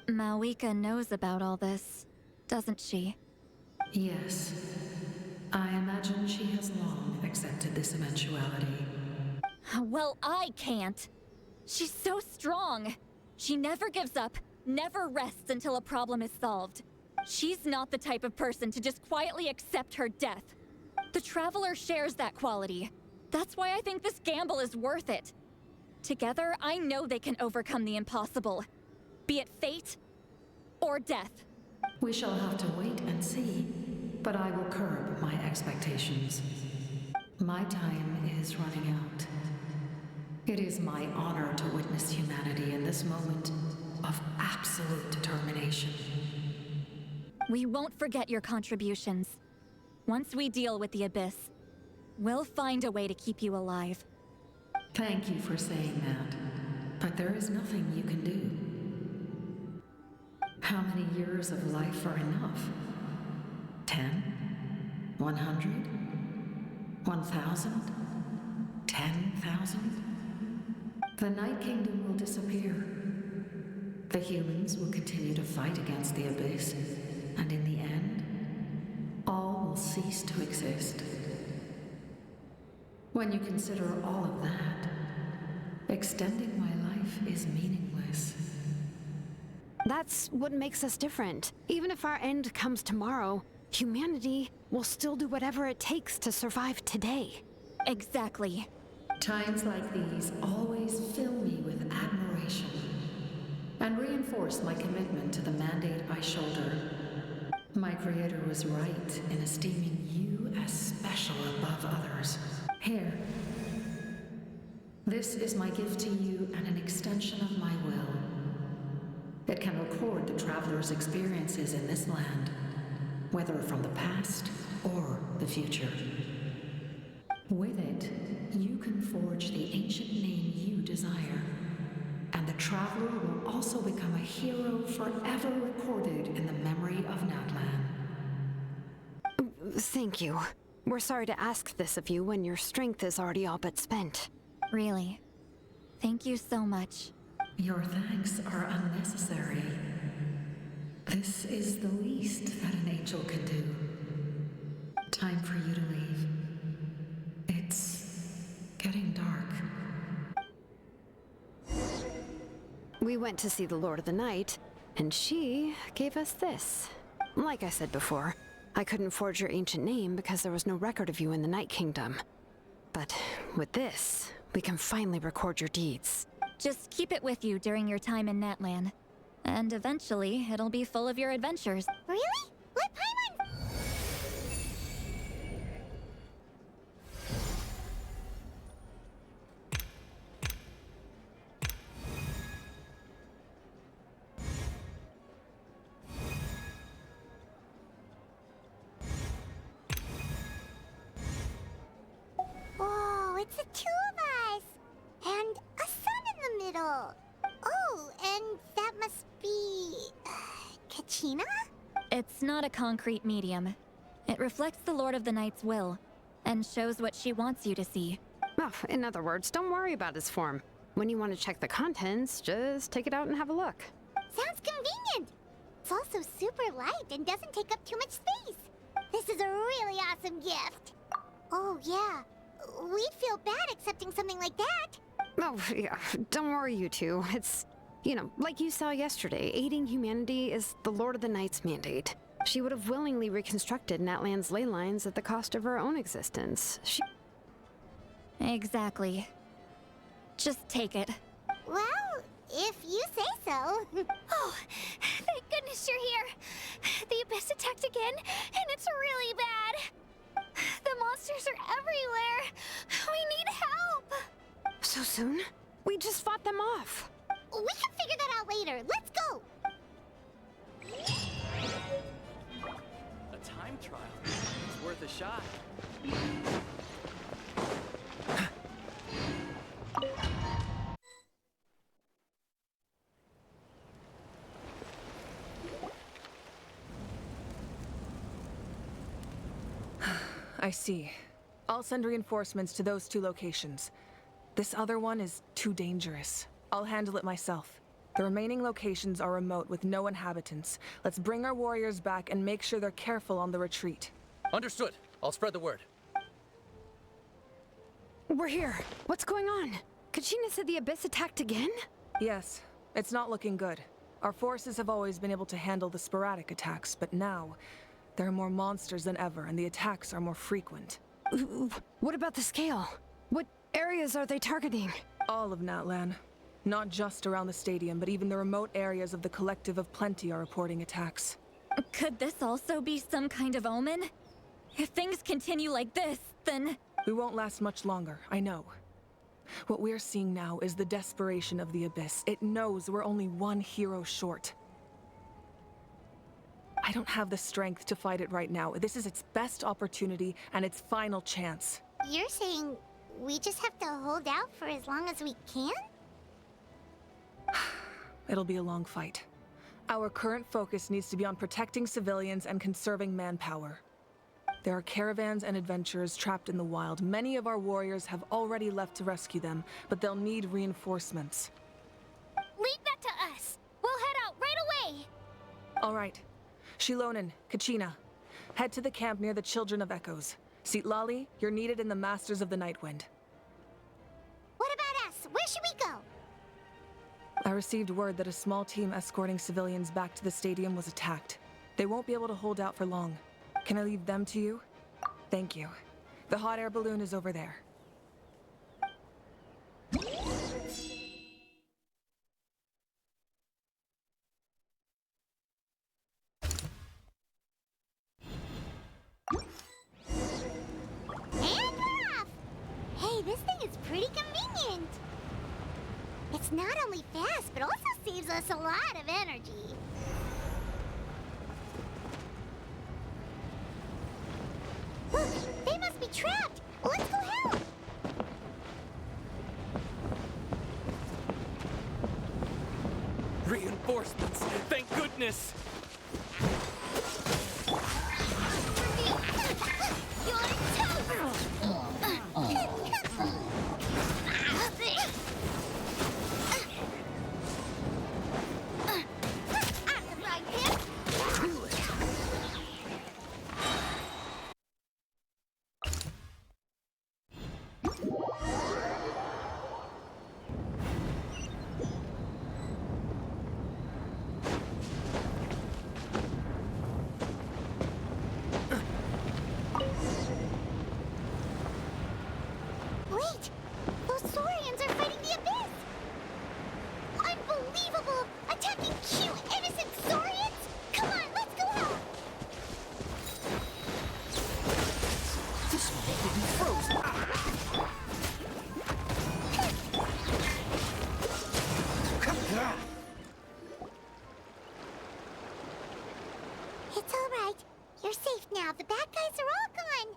Malika knows about all this, doesn't she? Yes. I imagine she has long accepted this eventuality. Well, I can't. She's so strong. She never gives up, never rests until a problem is solved. She's not the type of person to just quietly accept her death. The Traveler shares that quality. That's why I think this gamble is worth it. Together, I know they can overcome the impossible. Be it fate or death. We shall have to wait and see, but I will curb my expectations. My time is running out. It is my honor to witness humanity in this moment of absolute determination. We won't forget your contributions. Once we deal with the Abyss, we'll find a way to keep you alive. Thank you for saying that, but there is nothing you can do. How many years of life are enough? 10? 100? 1,000? 10,000? The Night Kingdom will disappear. The humans will continue to fight against the Abyss, and in the end, all will cease to exist. When you consider all of that, extending my life is meaningless. That's what makes us different. Even if our end comes tomorrow, humanity will still do whatever it takes to survive today. Exactly. Times like these always fill me with admiration and reinforce my commitment to the mandate I shoulder. My creator was right in esteeming you as special above others. Here. This is my gift to you and an extension of my will. It can record the Traveler's experiences in this land, whether from the past or the future. With it, you can forge the ancient name you desire, and the Traveler will also become a hero forever recorded in the memory of Natlan. Thank you. We're sorry to ask this of you when your strength is already all but spent. Really. Thank you so much. Your thanks are unnecessary. This is the least that an angel can do. Time for you to leave. It's getting dark. We went to see the Lord of the Night, and she gave us this. Like I said before, I couldn't forge your ancient name because there was no record of you in the Night Kingdom. But with this, we can finally record your deeds. Just keep it with you during your time in Natlan. And eventually, it'll be full of your adventures. Really? Let Paimon... Whoa, it's the two of us! And a sun in the middle! Oh, and that must be... Kachina? It's not a concrete medium. It reflects the Lord of the Night's will, and shows what she wants you to see. Oh, in other words, don't worry about his form. When you want to check the contents, just take it out and have a look. Sounds convenient! It's also super light and doesn't take up too much space. This is a really awesome gift. Oh, yeah. We'd feel bad accepting something like that. Oh, yeah, don't worry, you two. It's, you know, like you saw yesterday, aiding humanity is the Lord of the Night's mandate. She would have willingly reconstructed Natlan's ley lines at the cost of her own existence. Exactly. Just take it. Well, if you say so. Oh, thank goodness you're here. The Abyss attacked again, and it's really bad. The monsters are everywhere. We need help. So soon? We just fought them off. We can figure that out later. Let's go. A time trial. It's worth a shot. I see. I'll send reinforcements to those 2 locations. This other one is too dangerous. I'll handle it myself. The remaining locations are remote with no inhabitants. Let's bring our warriors back and make sure they're careful on the retreat. Understood. I'll spread the word. We're here. What's going on? Kachina said the Abyss attacked again? Yes, it's not looking good. Our forces have always been able to handle the sporadic attacks, but now there are more monsters than ever, and the attacks are more frequent. What about the scale? What areas are they targeting? All of Natlan. Not just around the stadium, but even the remote areas of the Collective of Plenty are reporting attacks. Could this also be some kind of omen? If things continue like this, then... We won't last much longer, I know. What we're seeing now is the desperation of the Abyss. It knows we're only one hero short. I don't have the strength to fight it right now. This is its best opportunity and its final chance. You're saying we just have to hold out for as long as we can? It'll be a long fight. Our current focus needs to be on protecting civilians and conserving manpower. There are caravans and adventurers trapped in the wild. Many of our warriors have already left to rescue them, but they'll need reinforcements. Leave that to us. We'll head out right away. All right. Shilonen, Kachina, head to the camp near the Children of Echoes. Citlali, you're needed in the Masters of the Nightwind. What about us? Where should we go? I received word that a small team escorting civilians back to the stadium was attacked. They won't be able to hold out for long. Can I leave them to you? Thank you. The hot air balloon is over there. And we're off! Hey, this thing is pretty convenient. It's not only fast, but also saves us a lot of energy. Look, they must be trapped. Let's go help. Reinforcements! Thank goodness! safe now. The bad guys are all gone.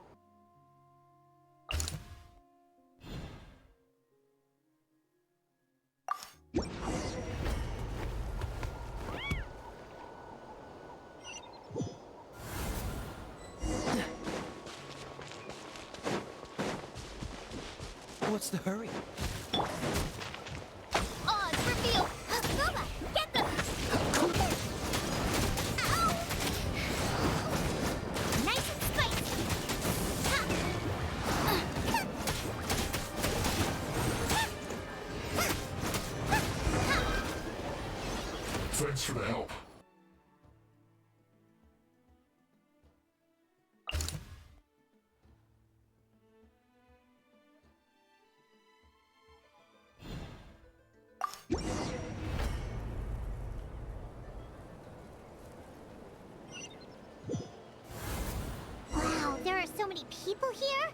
What's the hurry? Oh, it's revealed! Nova, get them! Ow! Nice and spicy! Thanks for the help. Wow, there are so many people here.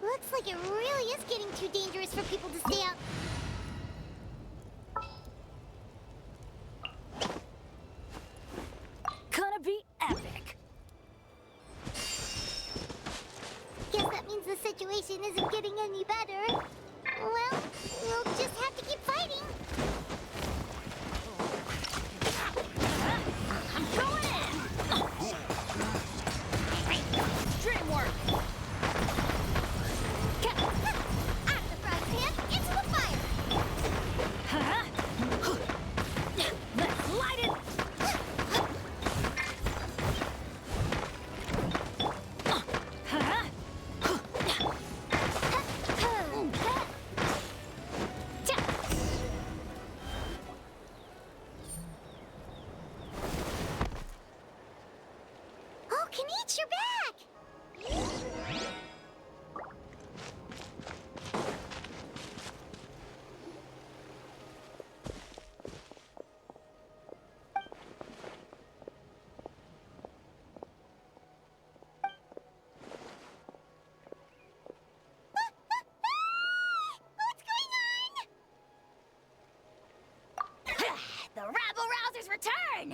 Looks like it really is getting too dangerous for people to stay out. Gonna be epic! Guess that means the situation isn't getting any better. Well, we'll just have to keep fighting. I'm going in! Dreamwork! Out of the frying pan, into the fire! Let's light it! Oh, Kaniche, you're back! What's going on? The rabble-rousers return!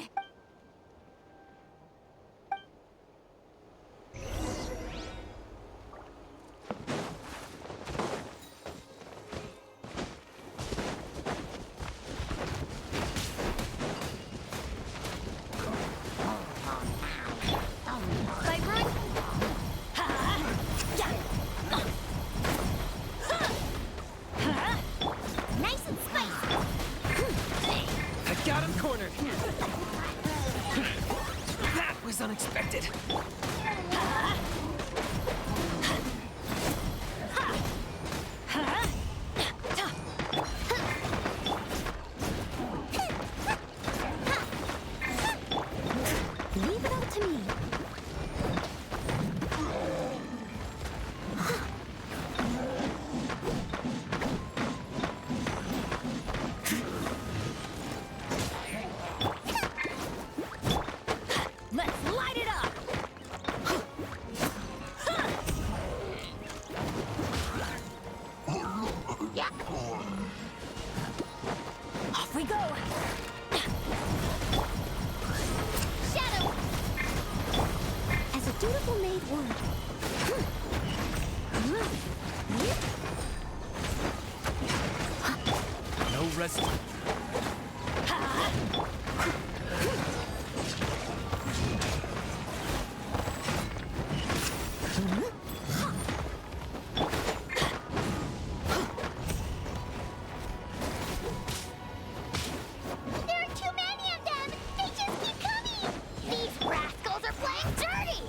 Vibrant! Nice and spicy! I got him cornered. That was unexpected. Leave it up to me. Let's light it up! Off we go! Shadow! As a dutiful maid would. No rest. There are too many of them! They just keep coming! These rascals are playing dirty!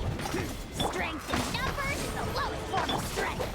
Strength in numbers is the lowest form of strength!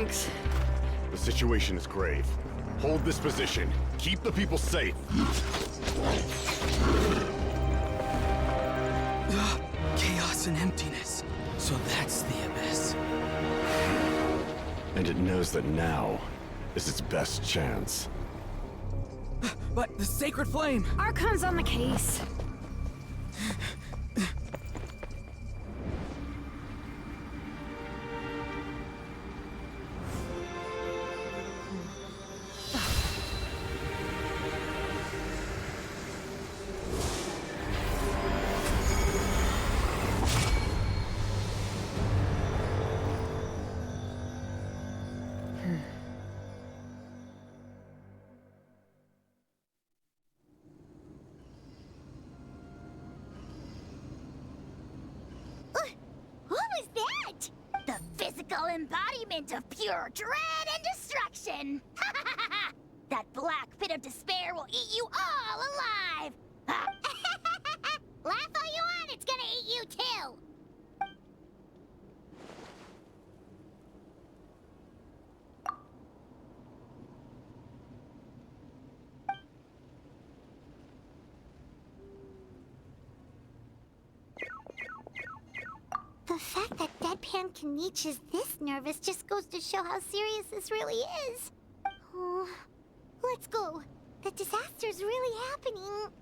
Thanks. The situation is grave. Hold this position. Keep the people safe. Chaos and emptiness. So that's the abyss. And it knows that now is its best chance. But the sacred flame! Archon's on the case. What was that? The physical embodiment of pure dread and destruction! That black pit of despair will eat you all alive! Laugh all you want, it's gonna eat you too! The fact that Deadpan Kaniche is this nervous just goes to show how serious this really is. Oh, let's go. The disaster's really happening.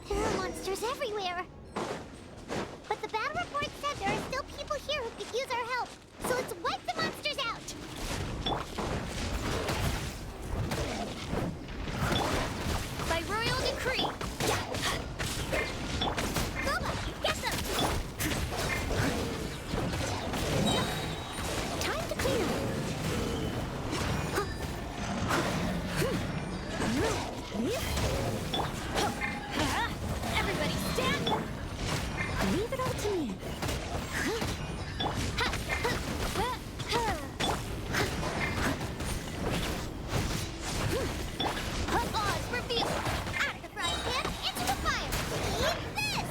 There are monsters everywhere. But the battle report said there are still people here who could use our help. So let's wipe the monsters out. By royal decree! Boba, get them! Time to clean up. Everybody stand! Leave it all to me. Oz revealed! Out of the frying pan, into the fire! Eat this!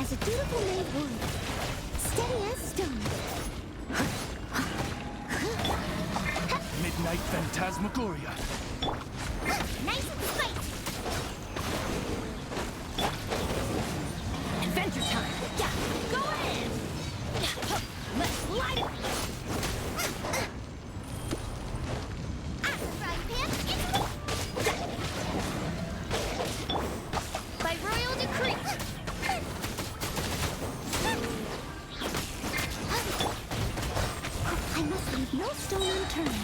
As a dutiful maid would. Steady as stone. Midnight Phantasmagoria. Nice and spicy! Adventure time! Yeah, go ahead! Let's light it! Out of the frying pan, into the... By royal decree! I must leave no stone unturned.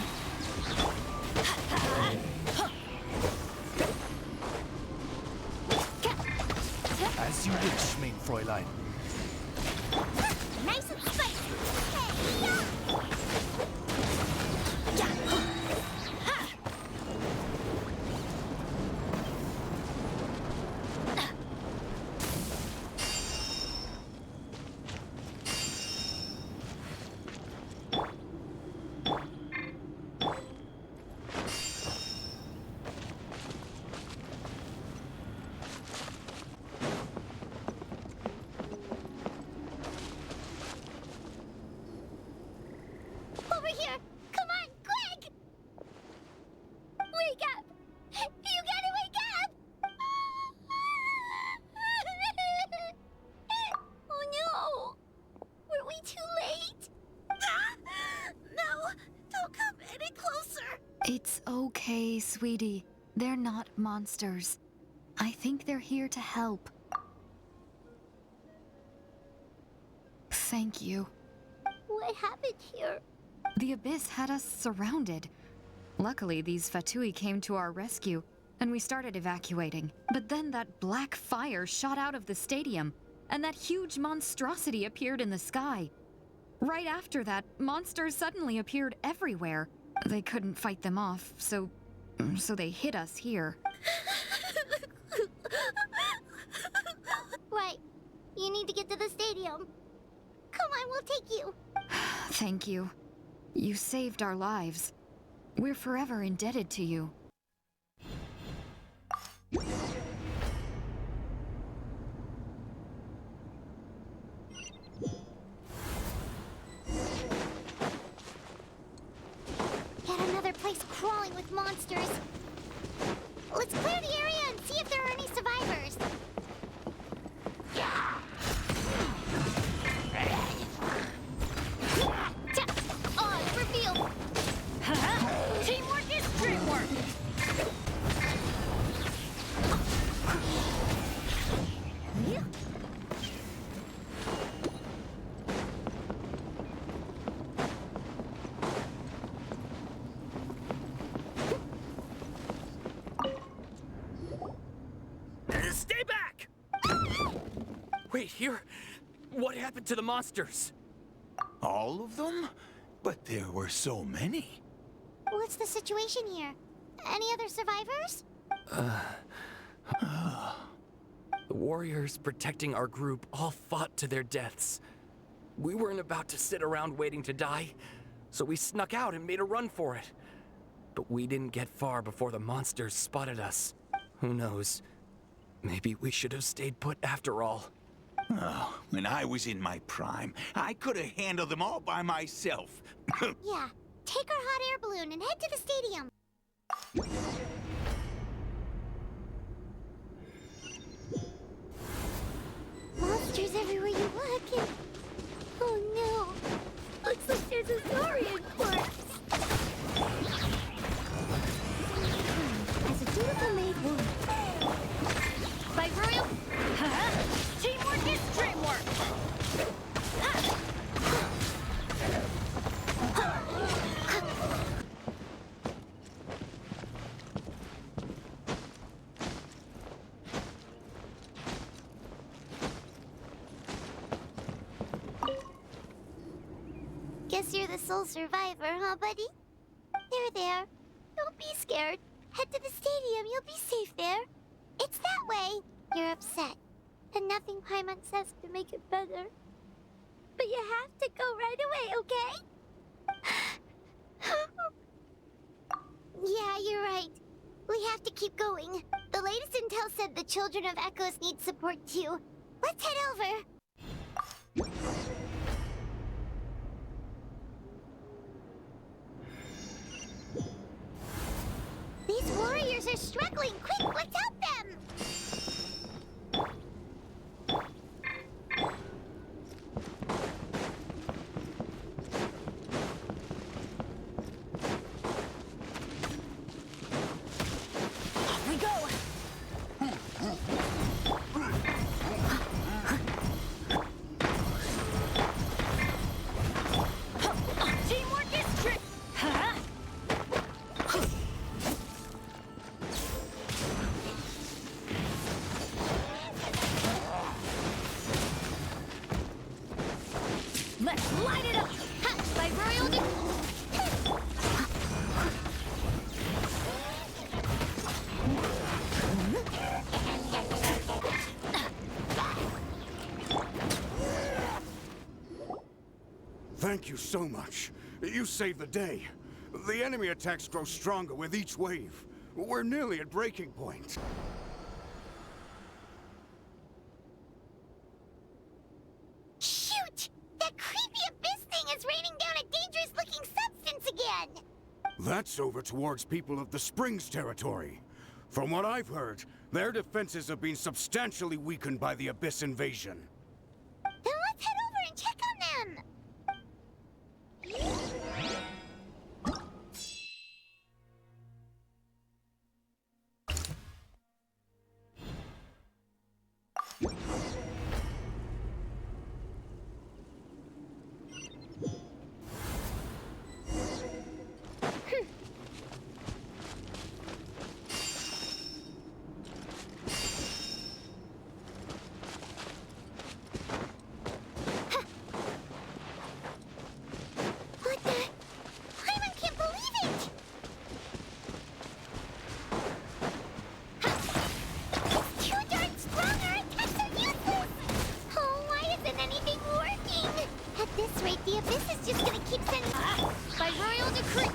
As you wish, main Fräulein. Nice and spicy! Hey, yeah! Over here! Come on, quick! Wake up! You gotta wake up! Oh no! Were we too late? No! Don't come any closer! It's okay, sweetie. They're not monsters. I think they're here to help. Thank you. What happened here? The Abyss had us surrounded. Luckily, these Fatui came to our rescue, and we started evacuating. But then that black fire shot out of the stadium, and that huge monstrosity appeared in the sky. Right after that, monsters suddenly appeared everywhere. They couldn't fight them off, so they hit us here. Right. You need to get to the stadium. Come on, we'll take you. Thank you. You saved our lives. We're forever indebted to you. Yet another place crawling with monsters. Let's clear the area and see if there are any survivors. On, reveal. Teamwork is dreamwork! Stay back! Wait, here? What happened to the monsters? All of them? But there were so many. What's the situation here? Any other survivors? The warriors protecting our group all fought to their deaths. We weren't about to sit around waiting to die, so we snuck out and made a run for it. But we didn't get far before the monsters spotted us. Who knows? Maybe we should have stayed put after all. Oh, when I was in my prime, I could have handled them all by myself. Yeah. Take our hot air balloon and head to the stadium. Monsters everywhere you look and... Oh no. Looks like there's a Saurian corpse. As a dutiful maid woman. By Royal... Teamwork is dreamwork! Guess you're the sole survivor, huh, buddy? There. Don't be scared. Head to the stadium. You'll be safe there. It's that way. You're upset. And nothing Paimon says to make it better. But you have to go right away, okay? Yeah, you're right. We have to keep going. The latest intel said the Children of Echoes need support too. Let's head over. These warriors are struggling. Quick, let's help them! Off we go! Teamwork is trick! Let's light it up! By Royal Thank you so much. You saved the day. The enemy attacks grow stronger with each wave. We're nearly at breaking point. Shoot! That creepy abyss thing is raining down a dangerous-looking substance again! That's over towards people of the Springs territory. From what I've heard, their defenses have been substantially weakened by the Abyss invasion. Then let's head over and check on them! The Abyss is just gonna keep sending... By royal decree...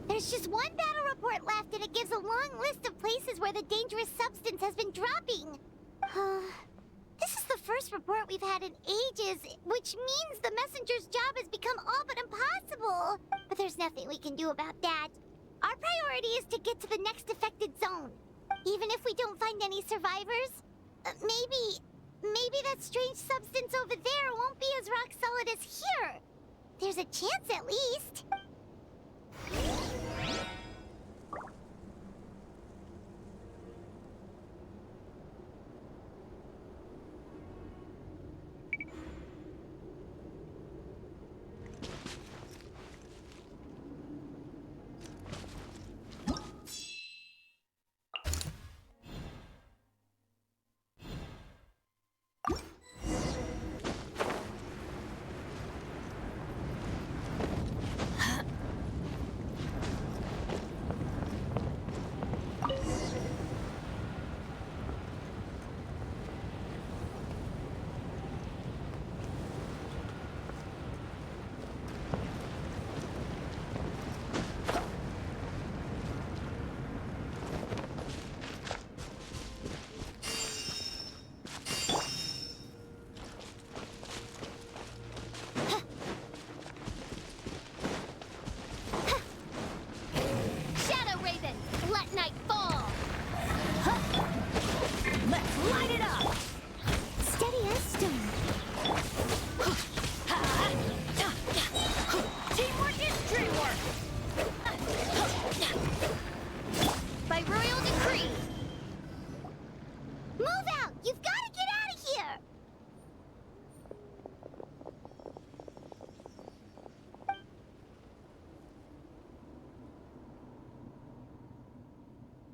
There's just one battle report left, and it gives a long list of places where the dangerous substance has been dropping. This is the first report we've had in ages, which means the messenger's job has become all but impossible. But there's nothing we can do about that. Our priority is to get to the next affected zone. Even if we don't find any survivors, maybe that strange substance over there won't be as rock solid as here. There's a chance at least.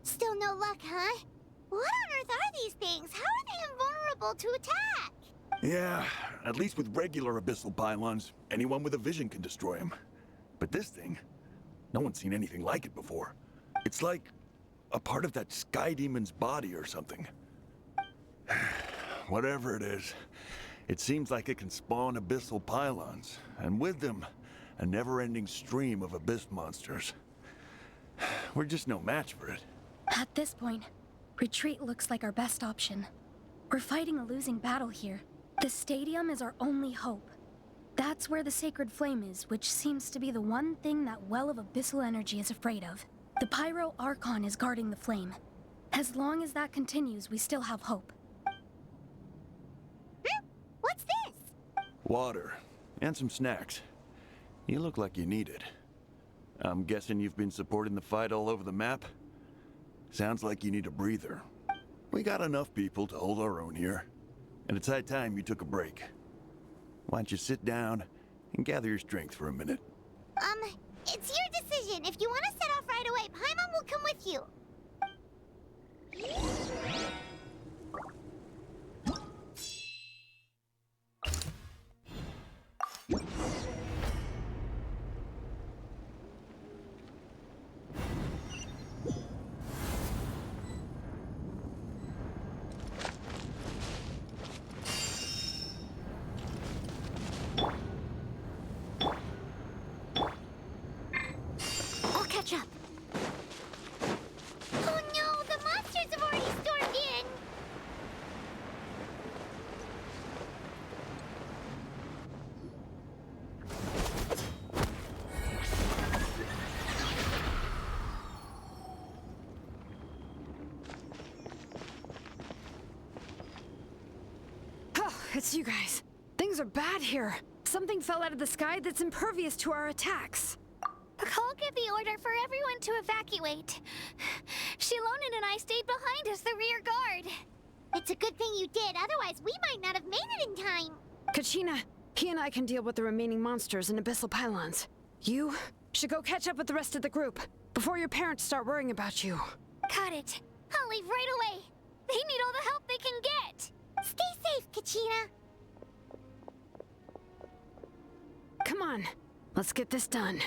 Still no luck, huh? What on earth are these things? How are they invulnerable to attack? Yeah, at least with regular abyssal pylons, anyone with a vision can destroy them. But this thing, no one's seen anything like it before. It's like a part of that sky demon's body or something. Whatever it is, it seems like it can spawn abyssal pylons, and with them, a never-ending stream of abyss monsters. We're just no match for it. At this point, retreat looks like our best option. We're fighting a losing battle here. The stadium is our only hope. That's where the sacred flame is, which seems to be the one thing that well of abyssal energy is afraid of. The Pyro Archon is guarding the flame. As long as that continues, we still have hope. What's this? Water, and some snacks. You look like you need it. I'm guessing you've been supporting the fight all over the map? Sounds like you need a breather. We got enough people to hold our own here, and it's high time you took a break. Why don't you sit down and gather your strength for a minute? It's your decision. If you want to set off right away, Paimon will come with you. It's you guys. Things are bad here. Something fell out of the sky that's impervious to our attacks. Cole gave the order for everyone to evacuate. Shilonen and I stayed behind as the rear guard. It's a good thing you did, otherwise we might not have made it in time. Kachina, he and I can deal with the remaining monsters and abyssal pylons. You should go catch up with the rest of the group before your parents start worrying about you. Got it. I'll leave right away. They need all the help they can get. Stay safe, Kachina. Come on, let's get this done.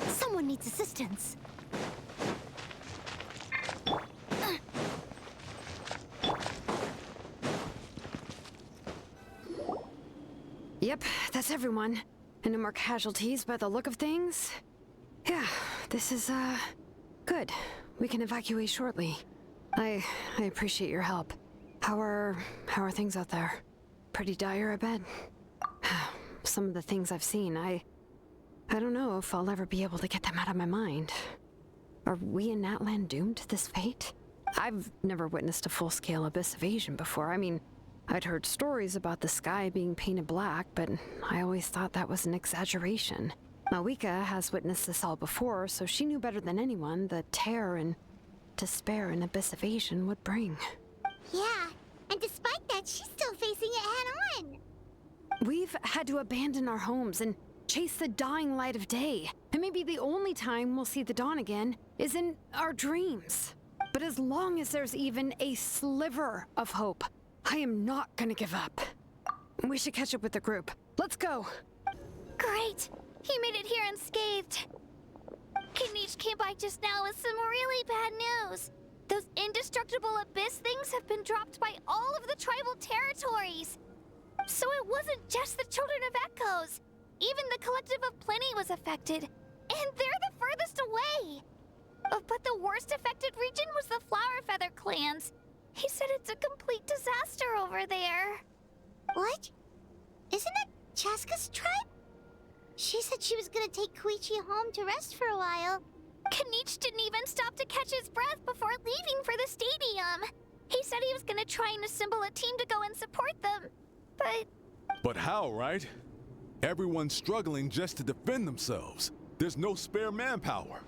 Someone needs assistance. Yep, that's everyone. And no more casualties by the look of things. Yeah, this is, good. We can evacuate shortly. I appreciate your help. How are things out there? Pretty dire, I bet. Some of the things I've seen, I don't know if I'll ever be able to get them out of my mind. Are we in Natlan doomed to this fate? I've never witnessed a full-scale abyss invasion before. I mean, I'd heard stories about the sky being painted black, but I always thought that was an exaggeration. Malika has witnessed this all before, so she knew better than anyone the terror and despair an abyss invasion would bring. Yeah, and despite that, she's still facing it head-on. We've had to abandon our homes and chase the dying light of day. And maybe the only time we'll see the dawn again is in our dreams. But as long as there's even a sliver of hope, I am not gonna give up. We should catch up with the group. Let's go! Great! He made it here unscathed. Kinich came by just now with some really bad news. Those indestructible abyss things have been dropped by all of the tribal territories. So it wasn't just the Children of Echoes. Even the Collective of Plenty was affected. And they're the furthest away. But the worst affected region was the Flower Feather clans. He said it's a complete disaster over there. What? Isn't that Chaska's tribe? She said she was gonna take Koichi home to rest for a while. Kinich didn't even stop to catch his breath before leaving for the stadium. He said he was gonna try and assemble a team to go and support them. But how, right? Everyone's struggling just to defend themselves. There's no spare manpower.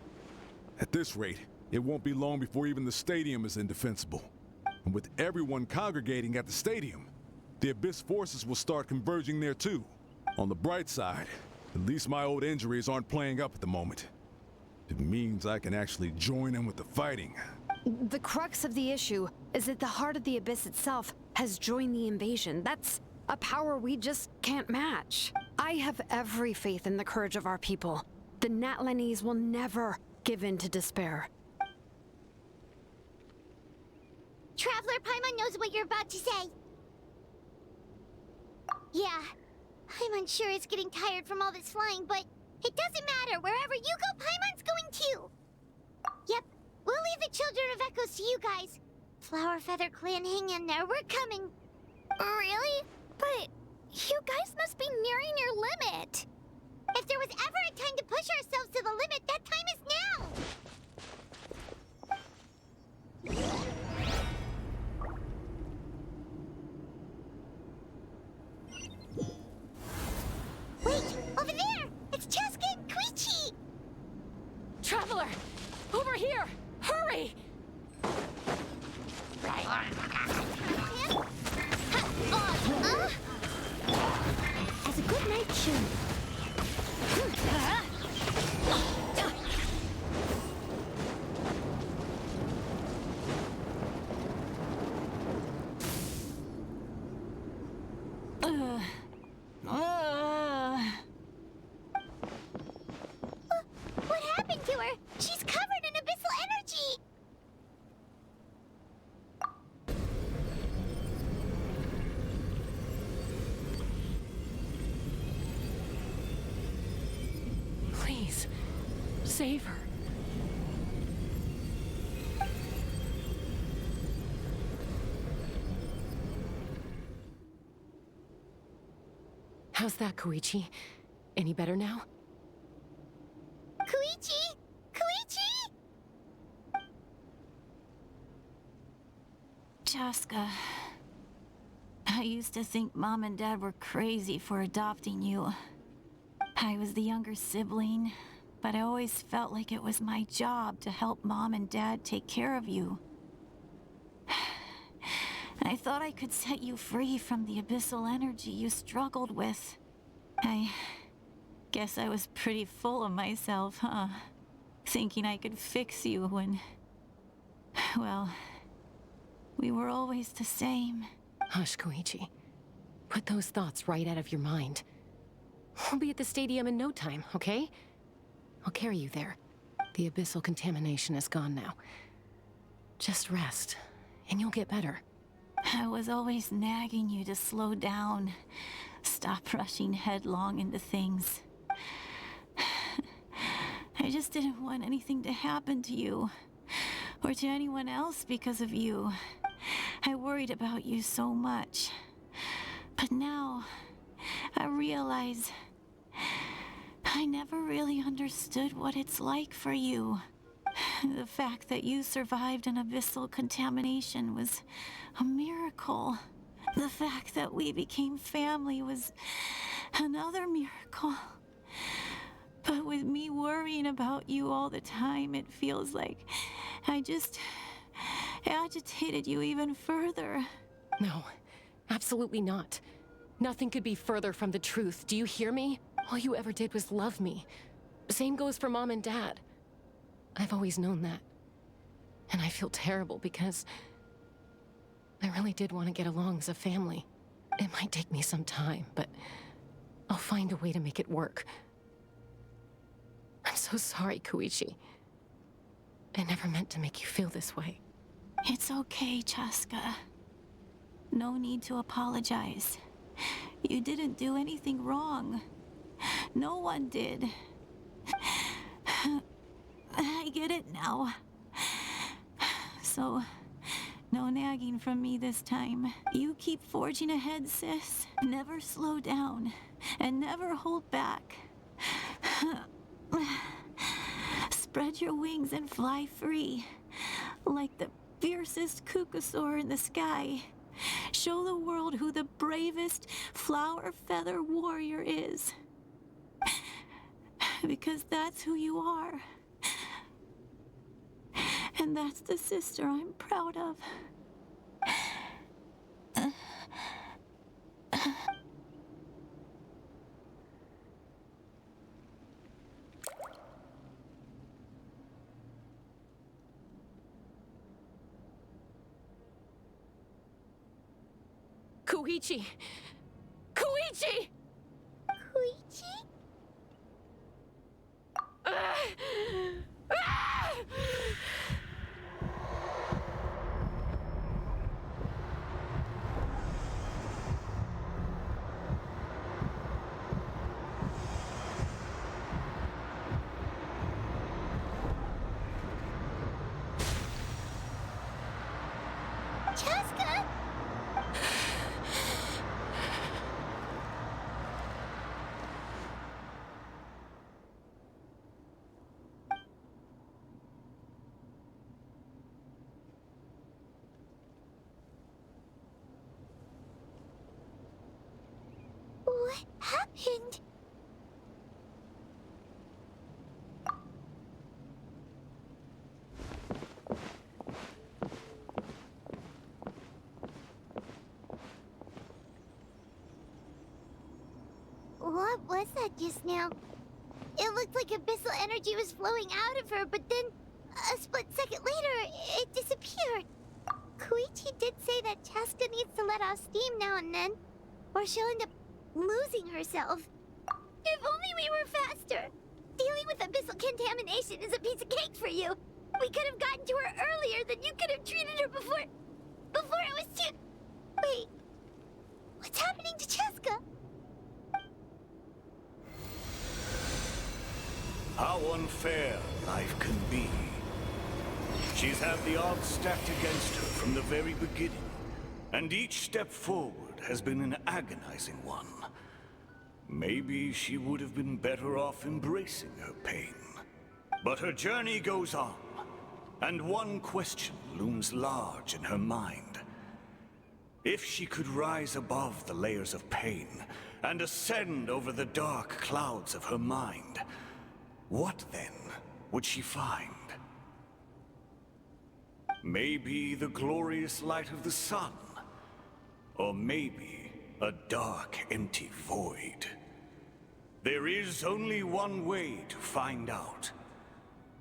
At this rate, it won't be long before even the stadium is indefensible. And with everyone congregating at the stadium, the Abyss forces will start converging there too. On the bright side, at least my old injuries aren't playing up at the moment. It means I can actually join in with the fighting. The crux of the issue is that the heart of the Abyss itself has joined the invasion. That's a power we just can't match. I have every faith in the courage of our people. The Natlanese will never give in to despair. Traveler Paimon knows what you're about to say. Yeah, I'm unsure it's getting tired from all this flying, but it doesn't matter. Wherever you go, Paimon's going too. Yep, we'll leave the Children of Echoes to you guys. Flower Feather Clan, hang in there. We're coming. Really? But you guys must be nearing your limit. If there was ever a time to push ourselves to the limit, that time is now. Wait, over there! It's Chaska and Koichi! Traveler! Over here! Hurry! As a good night shoe. What happened to her? She's covered in abyssal energy! Please, save her. How's that, Koichi? Any better now? Koichi! Koichi! Chaska, I used to think Mom and Dad were crazy for adopting you. I was the younger sibling, but I always felt like it was my job to help Mom and Dad take care of you. I thought I could set you free from the abyssal energy you struggled with. I guess I was pretty full of myself, huh? Thinking I could fix you when... well, we were always the same. Hush, Koichi. Put those thoughts right out of your mind. We'll be at the stadium in no time, okay? I'll carry you there. The abyssal contamination is gone now. Just rest, and you'll get better. I was always nagging you to slow down. Stop rushing headlong into things. I just didn't want anything to happen to you, or to anyone else because of you. I worried about you so much. But now, I realize I never really understood what it's like for you. The fact that you survived an abyssal contamination was a miracle. The fact that we became family was another miracle. But with me worrying about you all the time, it feels like I just agitated you even further. No, absolutely not. Nothing could be further from the truth. Do you hear me? All you ever did was love me. Same goes for Mom and Dad. I've always known that. And I feel terrible because I really did want to get along as a family. It might take me some time, but I'll find a way to make it work. I'm so sorry, Koichi. I never meant to make you feel this way. It's okay, Chaska. No need to apologize. You didn't do anything wrong. No one did. I get it now. So, no nagging from me this time. You keep forging ahead, sis. Never slow down, and never hold back. Spread your wings and fly free, like the fiercest kukasaur in the sky. Show the world who the bravest flower feather warrior is. Because that's who you are. And that's the sister I'm proud of. Koichi! Koichi! Koichi? Chaska? What happened? What was that just now? It looked like abyssal energy was flowing out of her, but then a split second later, it disappeared. Koichi did say that Chaska needs to let off steam now and then, or she'll end up losing herself. If only we were faster! Dealing with abyssal contamination is a piece of cake for you. We could have gotten to her earlier, then you could have treated her before it was too... Wait, what's happening to Chaska? How unfair life can be. She's had the odds stacked against her from the very beginning, and each step forward has been an agonizing one. Maybe she would have been better off embracing her pain. But her journey goes on, and one question looms large in her mind. If she could rise above the layers of pain and ascend over the dark clouds of her mind, what then would she find? Maybe the glorious light of the sun, or maybe a dark, empty void. There is only one way to find out.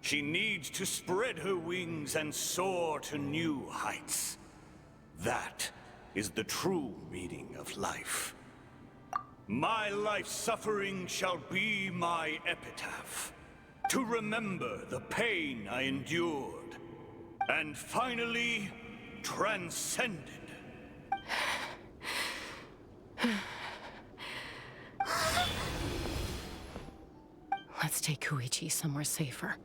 She needs to spread her wings and soar to new heights. That is the true meaning of life. My life's suffering shall be my epitaph, to remember the pain I endured, and finally transcended. Let's take Koichi somewhere safer.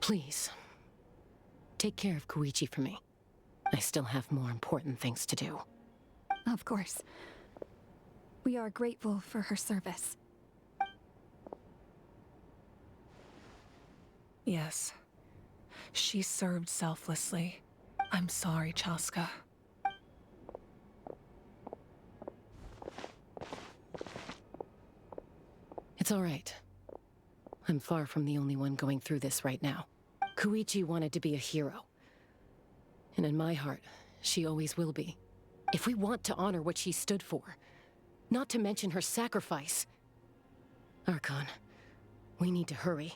Please, take care of Koichi for me. I still have more important things to do. Of course. We are grateful for her service. Yes. She served selflessly. I'm sorry, Chaska. It's all right. I'm far from the only one going through this right now. Koichi wanted to be a hero. And in my heart, she always will be. If we want to honor what she stood for, not to mention her sacrifice. Archon, we need to hurry.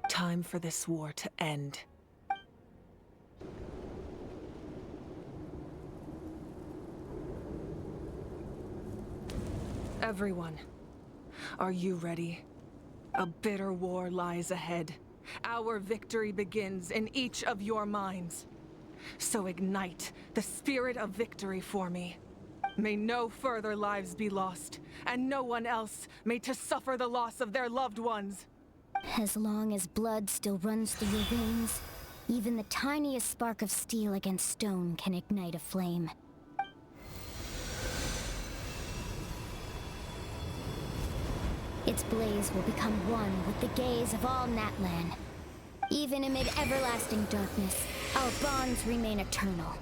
Time for this war to end. Everyone, are you ready? A bitter war lies ahead. Our victory begins in each of your minds. So ignite the spirit of victory for me. May no further lives be lost, and no one else may to suffer the loss of their loved ones. As long as blood still runs through your veins, even the tiniest spark of steel against stone can ignite a flame. Its blaze will become one with the gaze of all Natlan. Even amid everlasting darkness, our bonds remain eternal.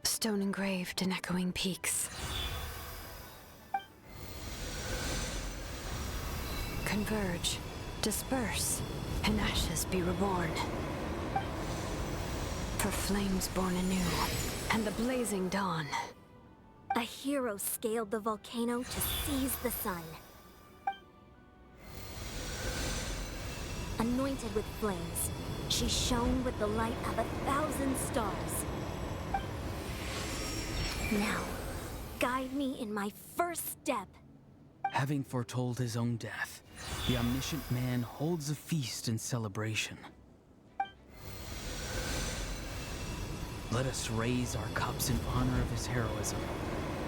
Stone engraved in echoing peaks. Converge, disperse, and ashes be reborn. For flames born anew, and the blazing dawn. A hero scaled the volcano to seize the sun. Anointed with flames, she shone with the light of 1,000 stars. Now, guide me in my first step. Having foretold his own death, the omniscient man holds a feast in celebration. Let us raise our cups in honor of his heroism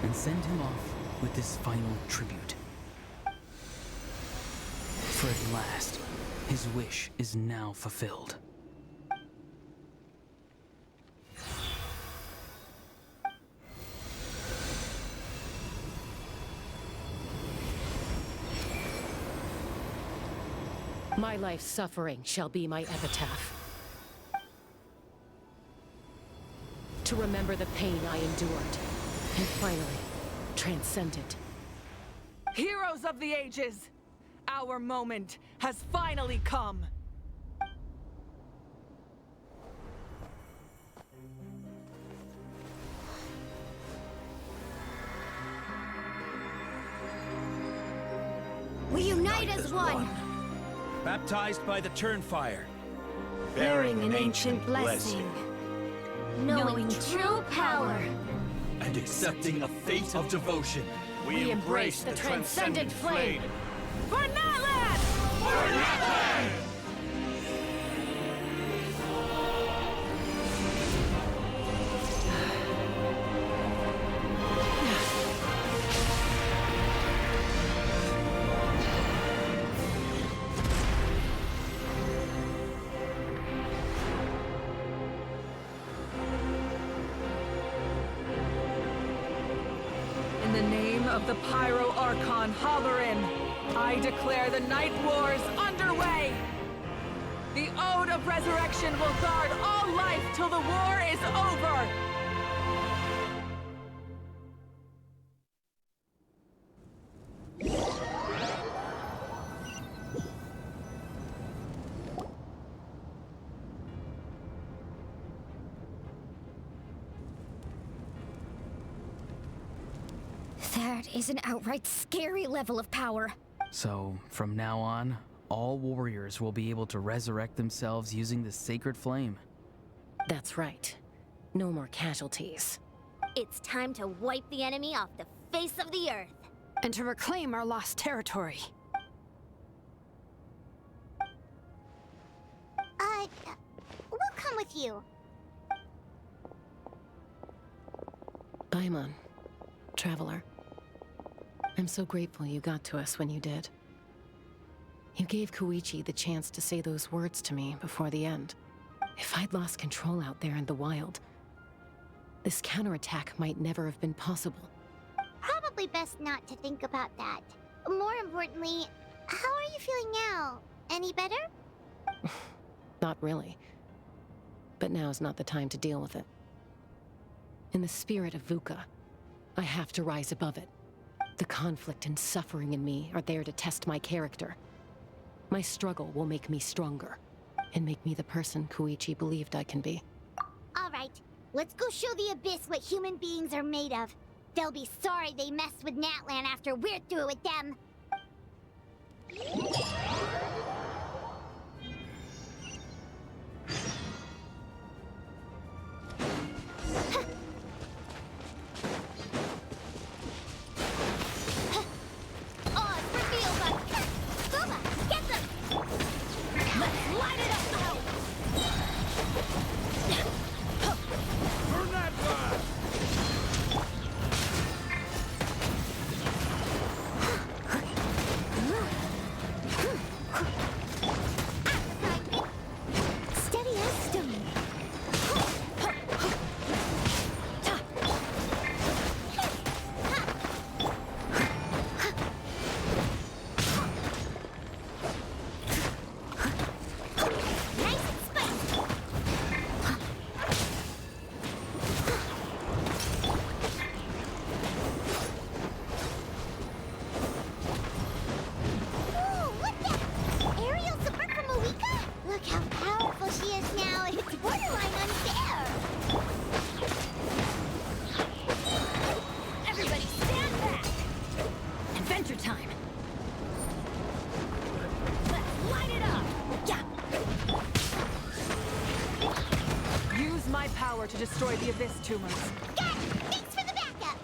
and send him off with this final tribute. For at last, his wish is now fulfilled. My life's suffering shall be my epitaph. To remember the pain I endured. And finally, transcend it. Heroes of the ages! Our moment has finally come! We unite as one! Baptized by the Turnfire. Bearing an ancient blessing. Knowing true power. And accepting a fate of devotion. We embrace the transcendent flame. For Natlan! For Natlan! In the name of the Pyro Archon Halloran, I declare the Night Wars underway! The Ode of Resurrection will guard all life till the war is over! That is an outright scary level of power. So, from now on, all warriors will be able to resurrect themselves using the sacred flame. That's right. No more casualties. It's time to wipe the enemy off the face of the earth. And to reclaim our lost territory. We'll come with you. Paimon, traveler. I'm so grateful you got to us when you did. You gave Koichi the chance to say those words to me before the end. If I'd lost control out there in the wild, this counterattack might never have been possible. Probably best not to think about that. More importantly, how are you feeling now? Any better? Not really. But now's not the time to deal with it. In the spirit of VUCA, I have to rise above it. The conflict and suffering in me are there to test my character. My struggle will make me stronger, and make me the person Koichi believed I can be. Alright, let's go show the Abyss what human beings are made of. They'll be sorry they messed with Natlan after we're through with them. To destroy the Abyss tumors. Got it! Thanks for the backup!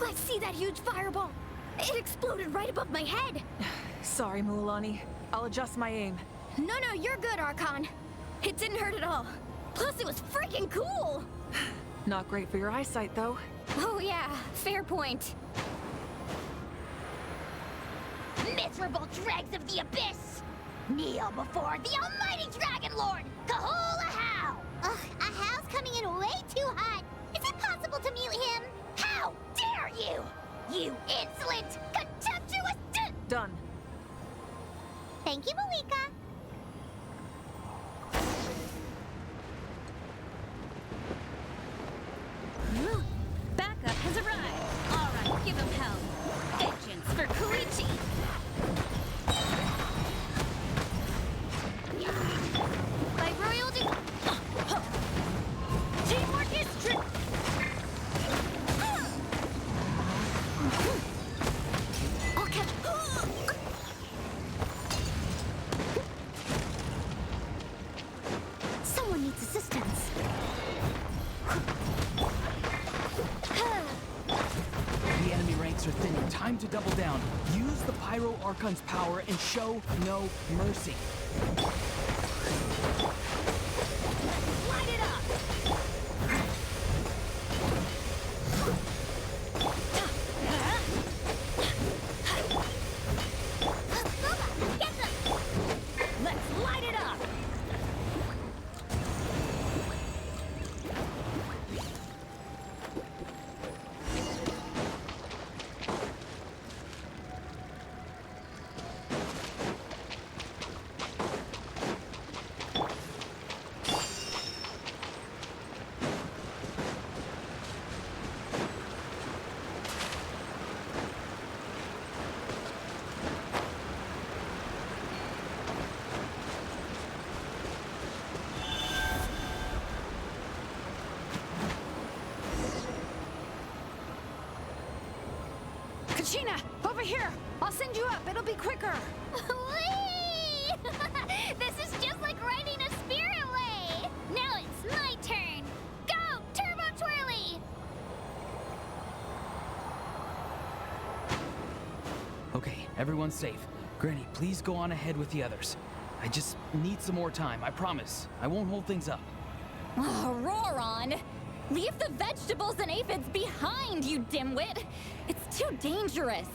I see that huge fireball! It exploded right above my head! Sorry, Mualani. I'll adjust my aim. No, you're good, Archon. It didn't hurt at all. Plus, it was freaking cool! Not great for your eyesight, though. Oh yeah, fair point. Miserable dregs of the abyss! Kneel before the almighty Dragon Lord, Kahula How! Ugh, a How's coming in way too hot. Is it possible to mute him? How dare you! You insolent, contemptuous Done. Thank you, Malika. Backup has arrived. All right, give him hell. Vengeance for Koichi. By royal teamwork is true. I'll catch. Someone needs assistance. The enemy ranks are thinning. Time to double down. Use the Pyro Archon's power and show no mercy. Light it up! Get them! Let's light it up! Kachina, over here! I'll send you up, it'll be quicker! Whee! This is just like riding a spirit way! Now it's my turn! Go, Turbo Twirly! Okay, everyone's safe. Granny, please go on ahead with the others. I just need some more time, I promise. I won't hold things up. Oh, Roron! Leave the vegetables and aphids behind, you dimwit! It's too dangerous!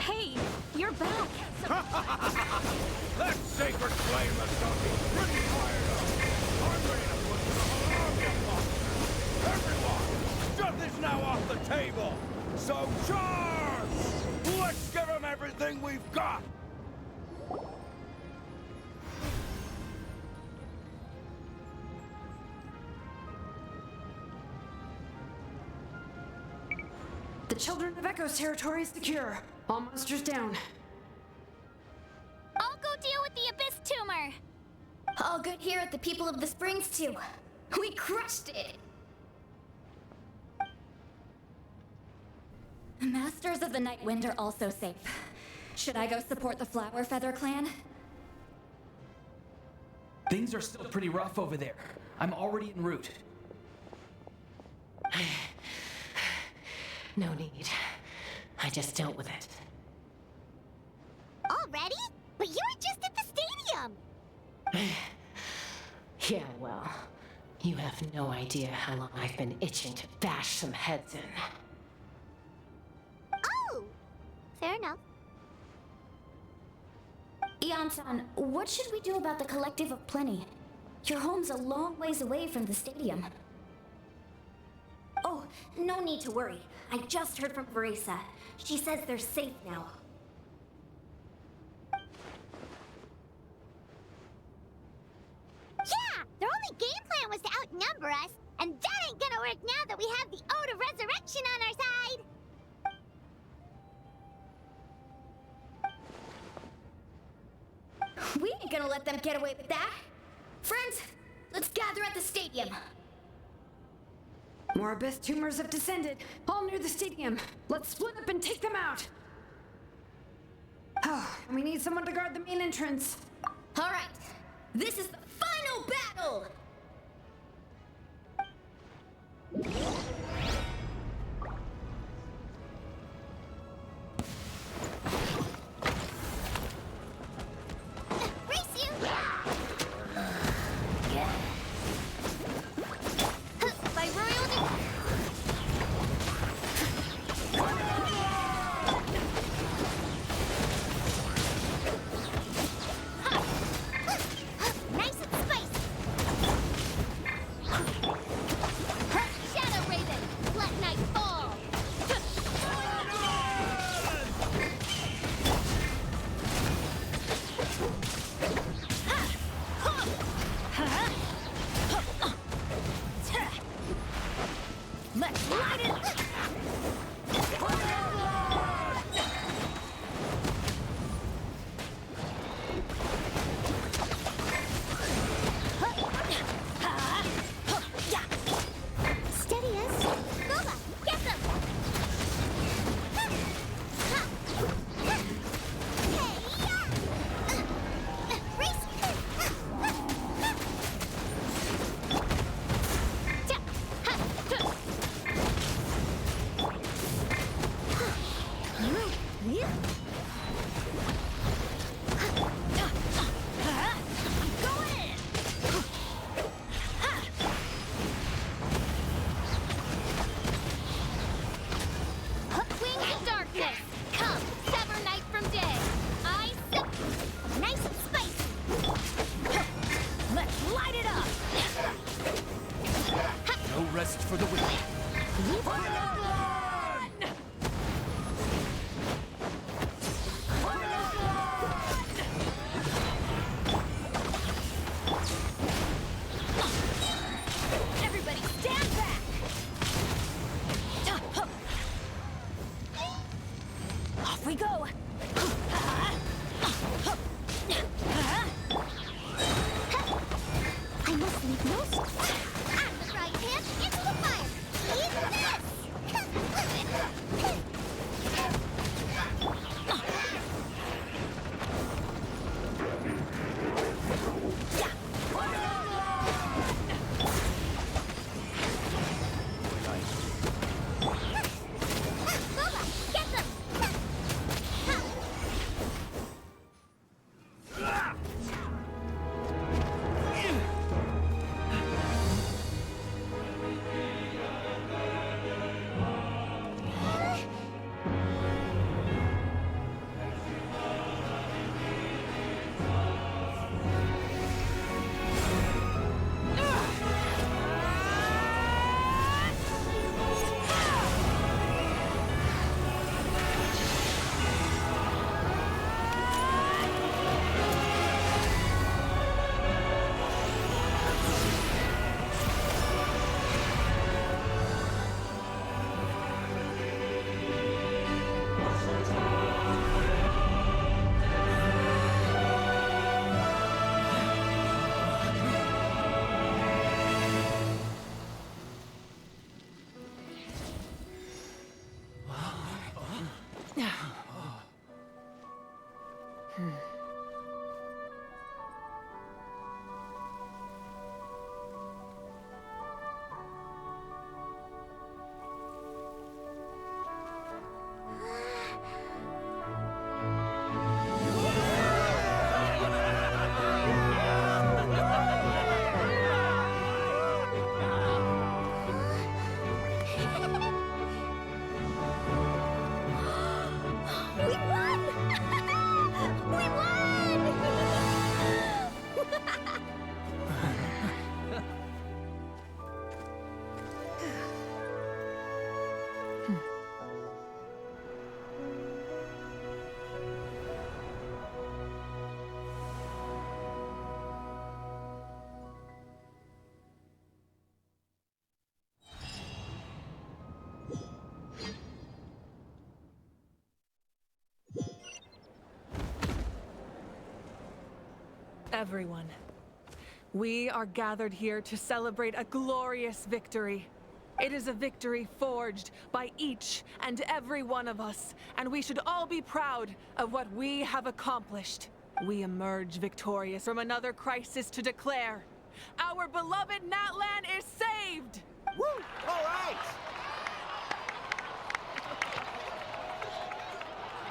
Hey, you're back! That sacred flame has got me pretty fired up. I'm ready to put some army upon them. Everyone, stuff is now off the table. So charge! Let's give them everything we've got. The Children of Echo's territory is secure. All monsters down. I'll go deal with the Abyss Tumor! All good here at the People of the Springs, too. We crushed it! Masters of the Nightwind are also safe. Should I go support the Flower Feather clan? Things are still pretty rough over there. I'm already en route. No need. I just dealt with it. Already? But you were just at the stadium! Yeah, well, you have no idea how long I've been itching to bash some heads in. Oh! Fair enough. Ian-san, what should we do about the Collective of Plenty? Your home's a long ways away from the stadium. Oh, no need to worry. I just heard from Veresa. She says they're safe now. Yeah! Their only game plan was to outnumber us, And that ain't gonna work now that we have the Ode of Resurrection on our side! We ain't gonna let them get away with that! Friends, let's gather at the stadium! More abyss tumors have descended, all near the stadium. Let's split up and take them out! Oh, and we need someone to guard the main entrance. Alright, this is the final battle! We won! Everyone, we are gathered here to celebrate a glorious victory. It is a victory forged by each and every one of us, and we should all be proud of what we have accomplished. We emerge victorious from another crisis to declare, our beloved Natlan is saved! Woo! All right!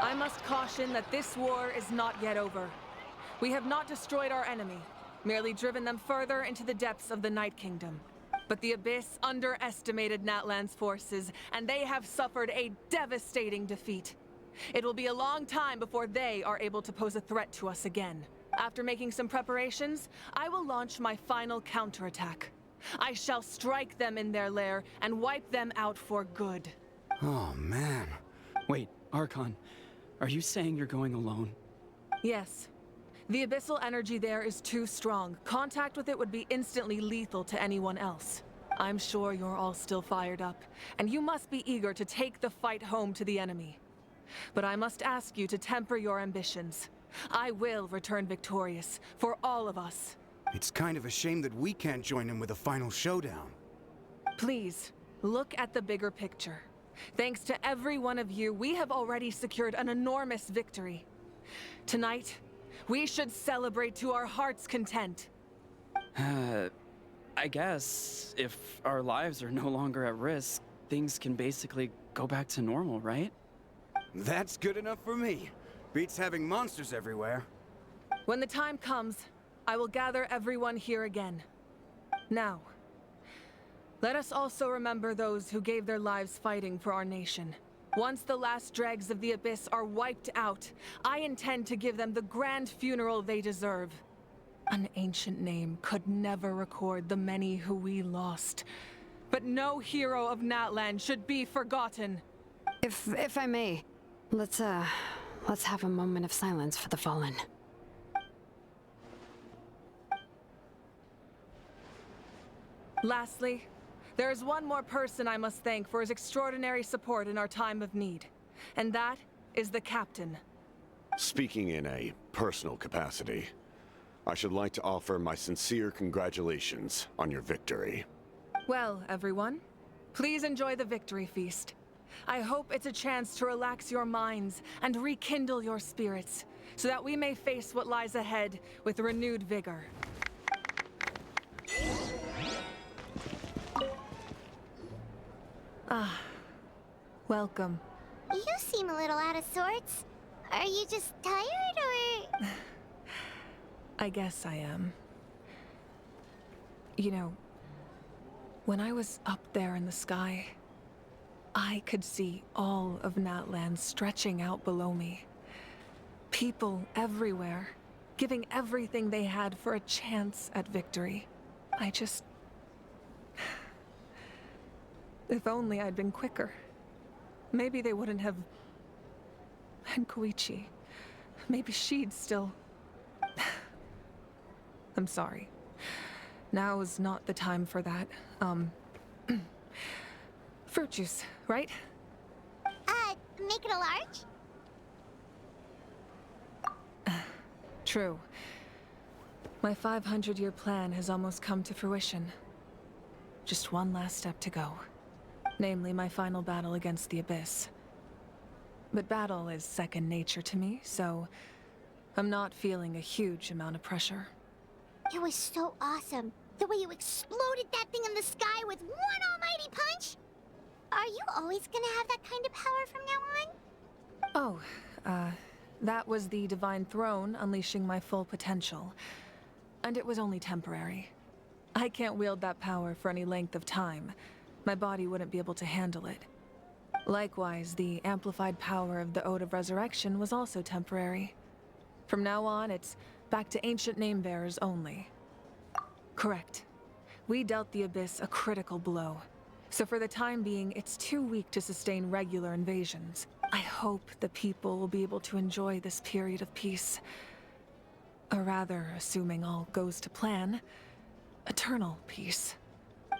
I must caution that this war is not yet over. We have not destroyed our enemy, merely driven them further into the depths of the Night Kingdom. But the Abyss underestimated Natlan's forces, and they have suffered a devastating defeat. It will be a long time before they are able to pose a threat to us again. After making some preparations, I will launch my final counterattack. I shall strike them in their lair and wipe them out for good. Oh, man. Wait, Archon, are you saying you're going alone? Yes. The abyssal energy there is too strong. Contact with it would be instantly lethal to anyone else. I'm sure you're all still fired up, and you must be eager to take the fight home to the enemy. But I must ask you to temper your ambitions. I will return victorious, for all of us. It's kind of a shame that we can't join in with a final showdown. Please, look at the bigger picture. Thanks to every one of you, we have already secured an enormous victory. Tonight, we should celebrate to our heart's content. I guess if our lives are no longer at risk, things can basically go back to normal, right? That's good enough for me. Beats having monsters everywhere. When the time comes, I will gather everyone here again. Now, let us also remember those who gave their lives fighting for our nation. Once the last dregs of the Abyss are wiped out, I intend to give them the grand funeral they deserve. An ancient name could never record the many who we lost. But no hero of Natlan should be forgotten. If I may, let's have a moment of silence for the fallen. Lastly, there is one more person I must thank for his extraordinary support in our time of need, and that is the Captain. Speaking in a personal capacity, I should like to offer my sincere congratulations on your victory. Well, everyone, please enjoy the victory feast. I hope it's a chance to relax your minds and rekindle your spirits, so that we may face what lies ahead with renewed vigor. Ah, welcome. You seem a little out of sorts. Are you just tired, or...? I guess I am. You know, when I was up there in the sky, I could see all of Natlan stretching out below me. People everywhere, giving everything they had for a chance at victory. I just... If only I'd been quicker. Maybe they wouldn't have... And Koichi. Maybe she'd still... I'm sorry. Now is not the time for that. Fruit juice, right? Make it a large? True. My 500-year plan has almost come to fruition. Just one last step to go. Namely, my final battle against the Abyss. But battle is second nature to me, so I'm not feeling a huge amount of pressure. It was so awesome. The way you exploded that thing in the sky with one almighty punch. Are you always gonna have that kind of power from now on? Oh, that was the Divine Throne unleashing my full potential. And it was only temporary. I can't wield that power for any length of time. My body wouldn't be able to handle it. Likewise, the amplified power of the Ode of Resurrection was also temporary. From now on, it's back to ancient name-bearers only. Correct. We dealt the Abyss a critical blow. So for the time being, it's too weak to sustain regular invasions. I hope the people will be able to enjoy this period of peace. Or rather, assuming all goes to plan, eternal peace.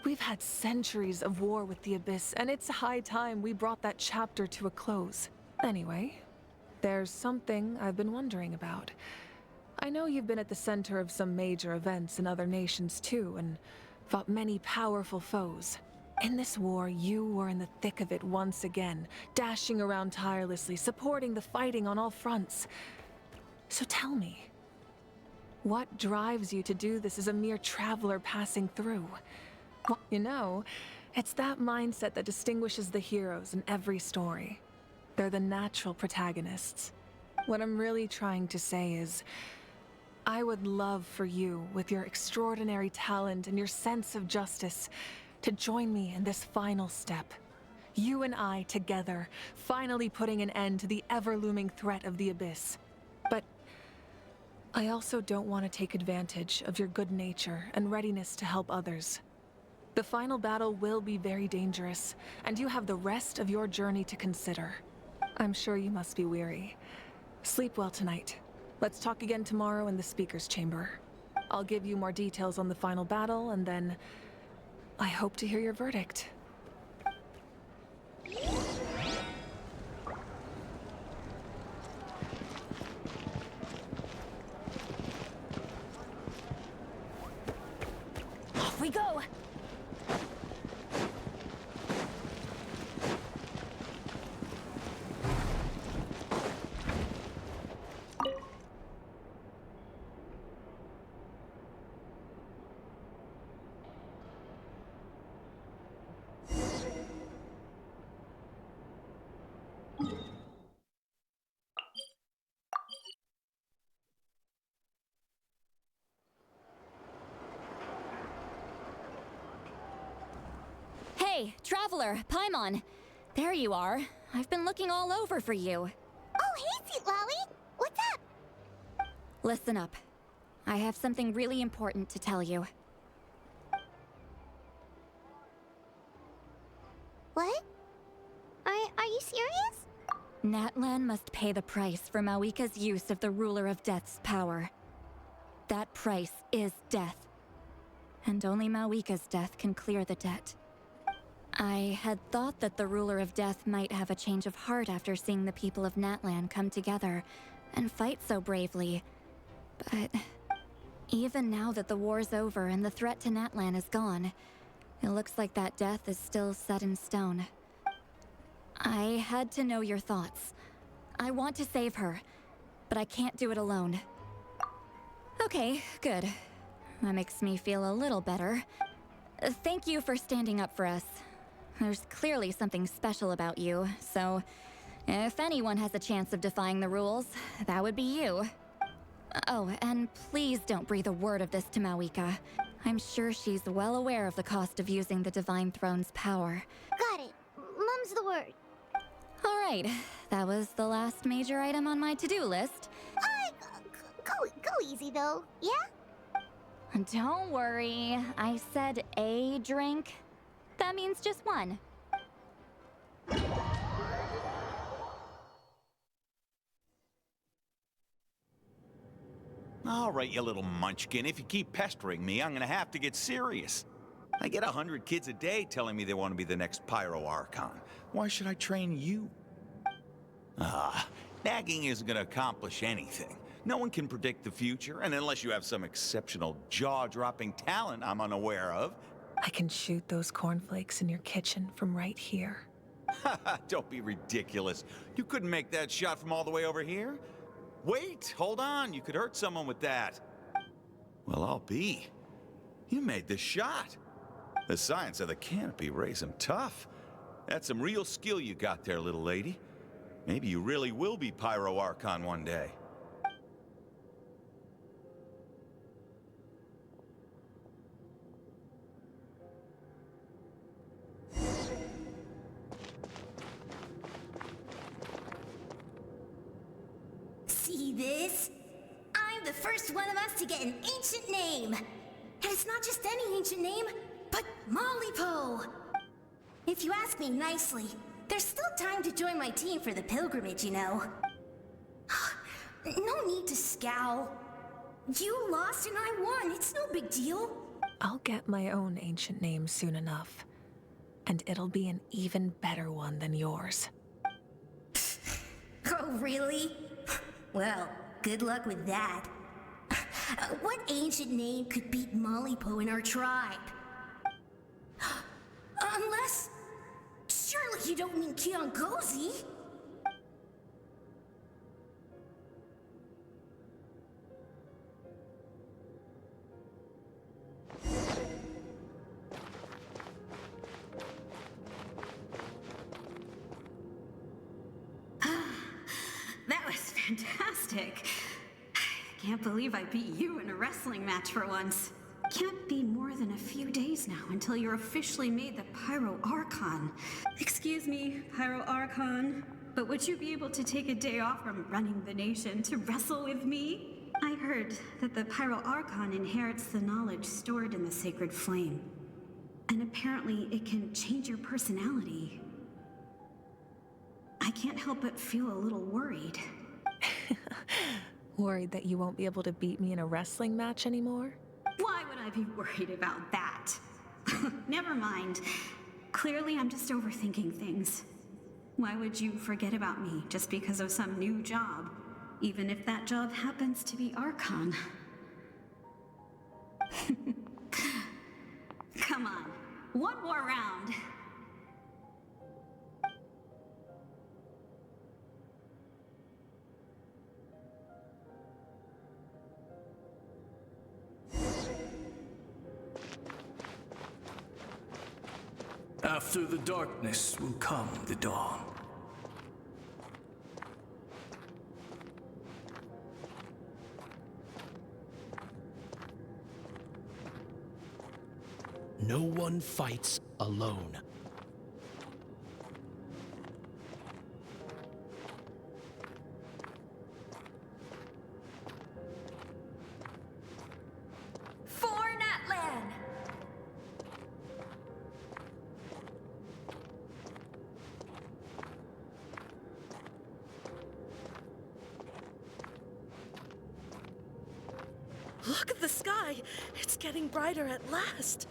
We've had centuries of war with the Abyss, and it's high time we brought that chapter to a close. Anyway, there's something I've been wondering about. I know you've been at the center of some major events in other nations too, and fought many powerful foes. In this war, you were in the thick of it once again, dashing around tirelessly, supporting the fighting on all fronts. So tell me, what drives you to do this as a mere traveler passing through? Well, you know, it's that mindset that distinguishes the heroes in every story. They're the natural protagonists. What I'm really trying to say is, I would love for you, with your extraordinary talent and your sense of justice, to join me in this final step. You and I together, finally putting an end to the ever-looming threat of the Abyss. But I also don't want to take advantage of your good nature and readiness to help others. The final battle will be very dangerous, and you have the rest of your journey to consider. I'm sure you must be weary. Sleep well tonight. Let's talk again tomorrow in the speaker's chamber. I'll give you more details on the final battle, and then I hope to hear your verdict. Off we go! Hey, traveler, Paimon. There you are. I've been looking all over for you. Oh, hey, Citlali! What's up? Listen up. I have something really important to tell you. What? Are you serious? Natlan must pay the price for Mawika's use of the Ruler of Death's power. That price is death. And only Mawika's death can clear the debt. I had thought that the Ruler of Death might have a change of heart after seeing the people of Natlan come together and fight so bravely. But even now that the war's over and the threat to Natlan is gone, it looks like that death is still set in stone. I had to know your thoughts. I want to save her, but I can't do it alone. Okay, good. That makes me feel a little better. Thank you for standing up for us. There's clearly something special about you, so if anyone has a chance of defying the rules, that would be you. Oh, and please don't breathe a word of this to Mawika. I'm sure she's well aware of the cost of using the Divine Throne's power. Got it. Mum's the word. All right, that was the last major item on my to-do list. Go easy, though, yeah? Don't worry, I said a drink. That means just one. All right, you little munchkin. If you keep pestering me, I'm gonna have to get serious. I get 100 kids a day telling me they want to be the next Pyro Archon. Why should I train you? Nagging isn't gonna accomplish anything. No one can predict the future, and unless you have some exceptional jaw-dropping talent I'm unaware of... I can shoot those cornflakes in your kitchen from right here. Don't be ridiculous. You couldn't make that shot from all the way over here? Wait, hold on. You could hurt someone with that. Well, I'll be. You made the shot. The science of the canopy raised him tough. That's some real skill you got there, little lady. Maybe you really will be Pyro Archon one day. See this? I'm the first one of us to get an ancient name. And it's not just any ancient name, but Malipo. If you ask me nicely, there's still time to join my team for the pilgrimage, you know. No need to scowl. You lost and I won. It's no big deal. I'll get my own ancient name soon enough. And it'll be an even better one than yours. Oh, really? Well, good luck with that. What ancient name could beat Malipo in our tribe? Unless... Surely you don't mean Kiangozi? That was fantastic. I can't believe I beat you in a wrestling match for once. Can't be more than a few days now until you're officially made the Pyro Archon. Excuse me, Pyro Archon, but would you be able to take a day off from running the nation to wrestle with me? I heard that the Pyro Archon inherits the knowledge stored in the sacred flame. And apparently it can change your personality. I can't help but feel a little worried. Worried that you won't be able to beat me in a wrestling match anymore? Why would I be worried about that? Never mind. Clearly I'm just overthinking things. Why would you forget about me just because of some new job? Even if that job happens to be Archon. Come on, one more round. After the darkness will come the dawn. No one fights alone. For Natlan! Look at the sky! It's getting brighter at last!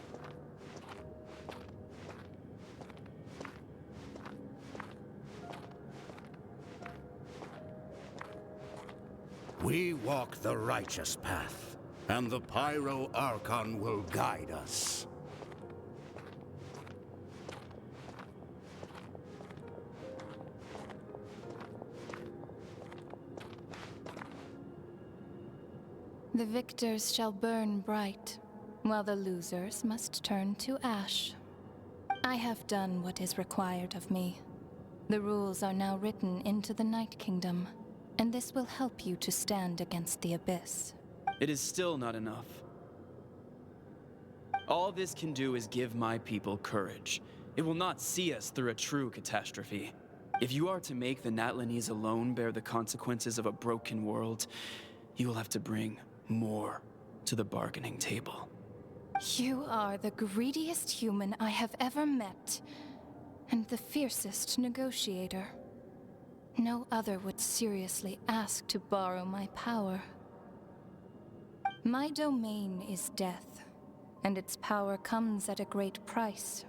We walk the righteous path, and the Pyro Archon will guide us. The victors shall burn bright, while the losers must turn to ash. I have done what is required of me. The rules are now written into the Night Kingdom, and this will help you to stand against the Abyss. It is still not enough. All this can do is give my people courage. It will not see us through a true catastrophe. If you are to make the Natlanese alone bear the consequences of a broken world, you will have to bring more to the bargaining table. You are the greediest human I have ever met, and the fiercest negotiator. No other would seriously ask to borrow my power. My domain is death, and its power comes at a great price.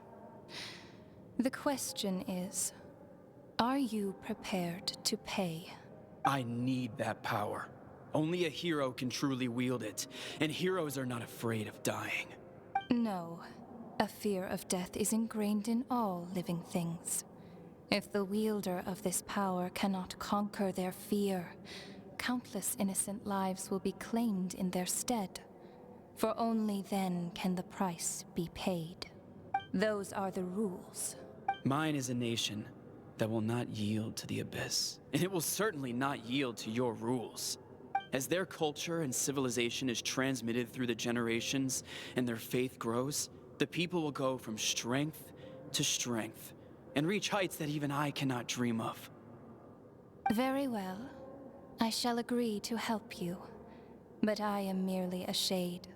The question is, are you prepared to pay? I need that power. Only a hero can truly wield it, and heroes are not afraid of dying. No, a fear of death is ingrained in all living things. If the wielder of this power cannot conquer their fear, countless innocent lives will be claimed in their stead. For only then can the price be paid. Those are the rules. Mine is a nation that will not yield to the Abyss, and it will certainly not yield to your rules. As their culture and civilization is transmitted through the generations and their faith grows, the people will go from strength to strength and reach heights that even I cannot dream of. Very well. I shall agree to help you. But I am merely a shade,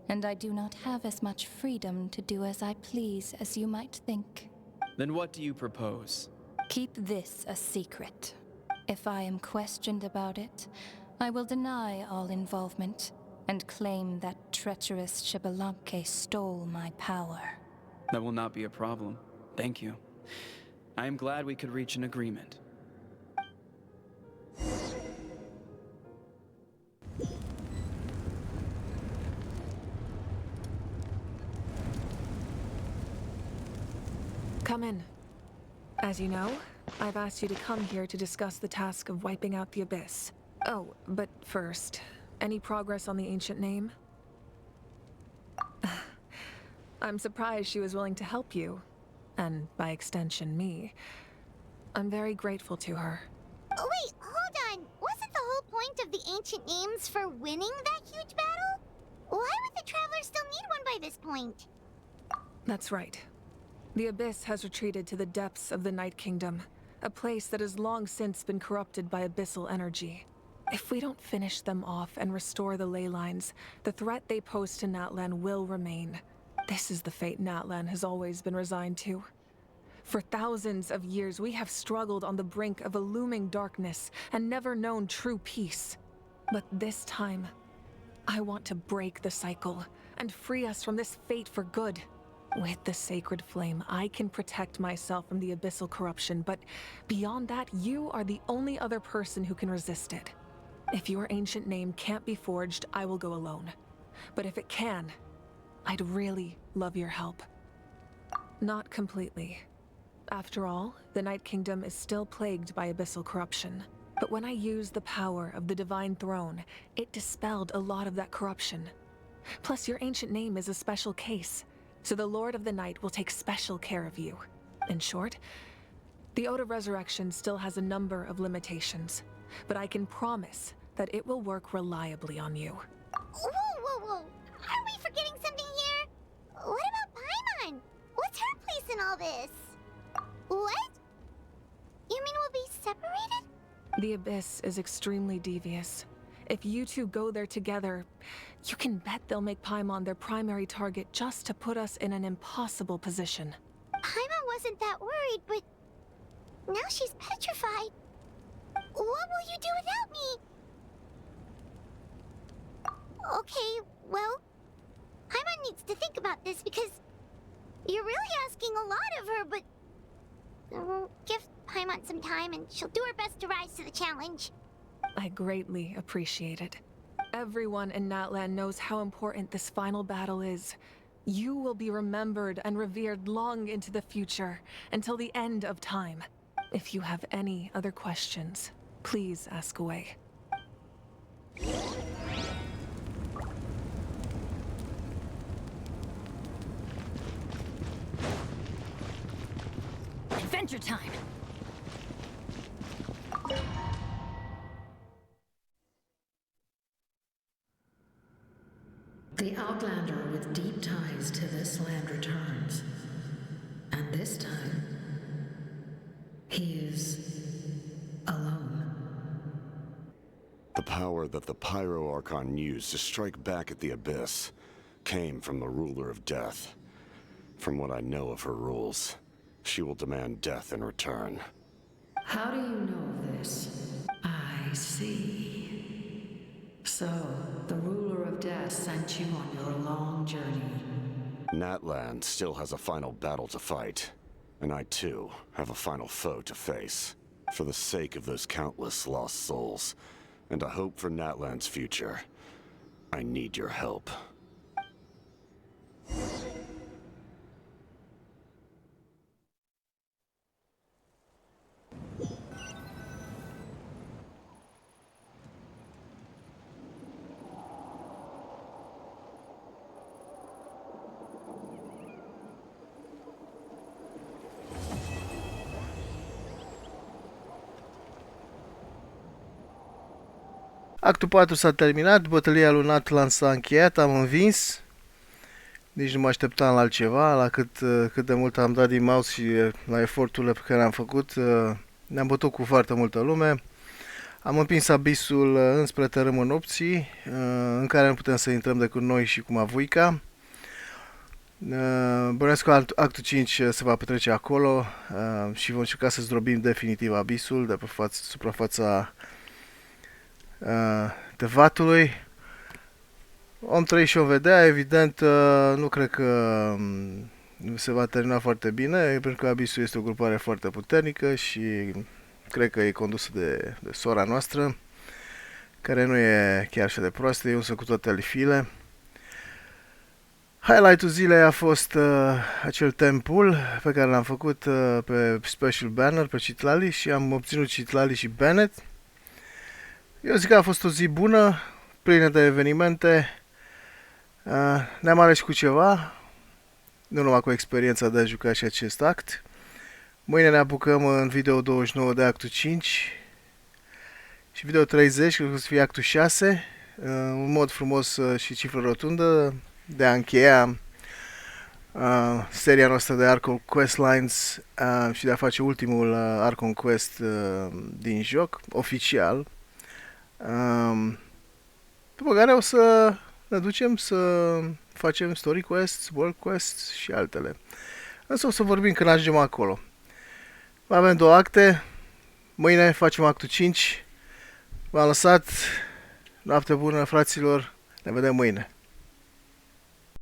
and I do not have as much freedom to do as I please as you might think. Then what do you propose? Keep this a secret. If I am questioned about it, I will deny all involvement and claim that treacherous Xbalanque stole my power. That will not be a problem. Thank you. I am glad we could reach an agreement. Come in. As you know, I've asked you to come here to discuss the task of wiping out the Abyss. Oh, but first, any progress on the ancient name? I'm surprised she was willing to help you, and by extension, me. I'm very grateful to her. Oh, wait, hold on. Wasn't the whole point of the ancient names for winning that huge battle? Why would the Travelers still need one by this point? That's right. The Abyss has retreated to the depths of the Night Kingdom, a place that has long since been corrupted by abyssal energy. If we don't finish them off and restore the ley lines, the threat they pose to Natlan will remain. This is the fate Natlan has always been resigned to. For thousands of years, we have struggled on the brink of a looming darkness and never known true peace. But this time, I want to break the cycle and free us from this fate for good. With the sacred flame, I can protect myself from the abyssal corruption, but beyond that, you are the only other person who can resist it. If your ancient name can't be forged, I will go alone. But if it can, I'd really love your help. Not completely. After all, the Night Kingdom is still plagued by abyssal corruption. But when I used the power of the Divine Throne, it dispelled a lot of that corruption. Plus, your ancient name is a special case, so the Lord of the Night will take special care of you. In short, the Ode of Resurrection still has a number of limitations, but I can promise that it will work reliably on you. Whoa. Are we forgetting something here? What about Paimon? What's her place in all this? What? You mean we'll be separated? The Abyss is extremely devious. If you two go there together, you can bet they'll make Paimon their primary target just to put us in an impossible position. Paimon wasn't that worried, but now she's petrified. What will you do without me? Okay, well, Paimon needs to think about this because you're really asking a lot of her, but give Paimon some time and she'll do her best to rise to the challenge. I greatly appreciate it. Everyone in Natlan knows how important this final battle is. You will be remembered and revered long into the future, until the end of time. If you have any other questions, please ask away. Adventure time! The Outlander with deep ties to this land returns. And this time, he is alone. The power that the Pyro Archon used to strike back at the Abyss came from the Ruler of Death. From what I know of her rules, she will demand death in return. How do you know this? I see. So, the Ruler of Death sent you on your long journey. Natlan still has a final battle to fight, and I too have a final foe to face. For the sake of those countless lost souls, and a hope for Natlan's future, I need your help. Actul 4 s-a terminat, bătălia lui Natlan s-a încheiat, am învins. Nici nu mă așteptam la altceva, la cât de mult am dat din mouse și la eforturile pe care le-am făcut. Ne-am bătut cu foarte multă lume. Am împins abisul înspre tărâmul nopții, în care nu putem să intrăm decât noi și cu Mavuica. Bănuiesc că actul 5 se va petrece acolo și vom încerca să zdrobim definitiv abisul de pe suprafața tevatului. Om trăi și om vedea, evident, nu cred că se va termina foarte bine, pentru că abisul este o grupare foarte puternică și cred că e condusă de sora noastră, care nu e chiar așa de proastă, e unsă cu toate alifile. Highlight-ul zilei a fost acel tempul pe care l-am făcut pe special banner, pe Citlali, și am obținut Citlali și Bennett. Eu zic că a fost o zi bună, plină de evenimente. Ne-am ales cu ceva, nu numai cu experiența de a juca și acest act. Mâine ne apucăm în video 29 de actul 5 și video 30, cred că o să fie actul 6, un mod frumos și cifră rotundă de a încheia seria noastră de Arc Questlines și de a face ultimul Arc Quest din joc, oficial. După care o să ne ducem să facem story quests, world quests și altele. Însă o să vorbim când ajungem acolo. Mai avem 2 acte. Mâine facem actul 5. V-am lăsat. Noapte bună, fraților. Ne vedem mâine.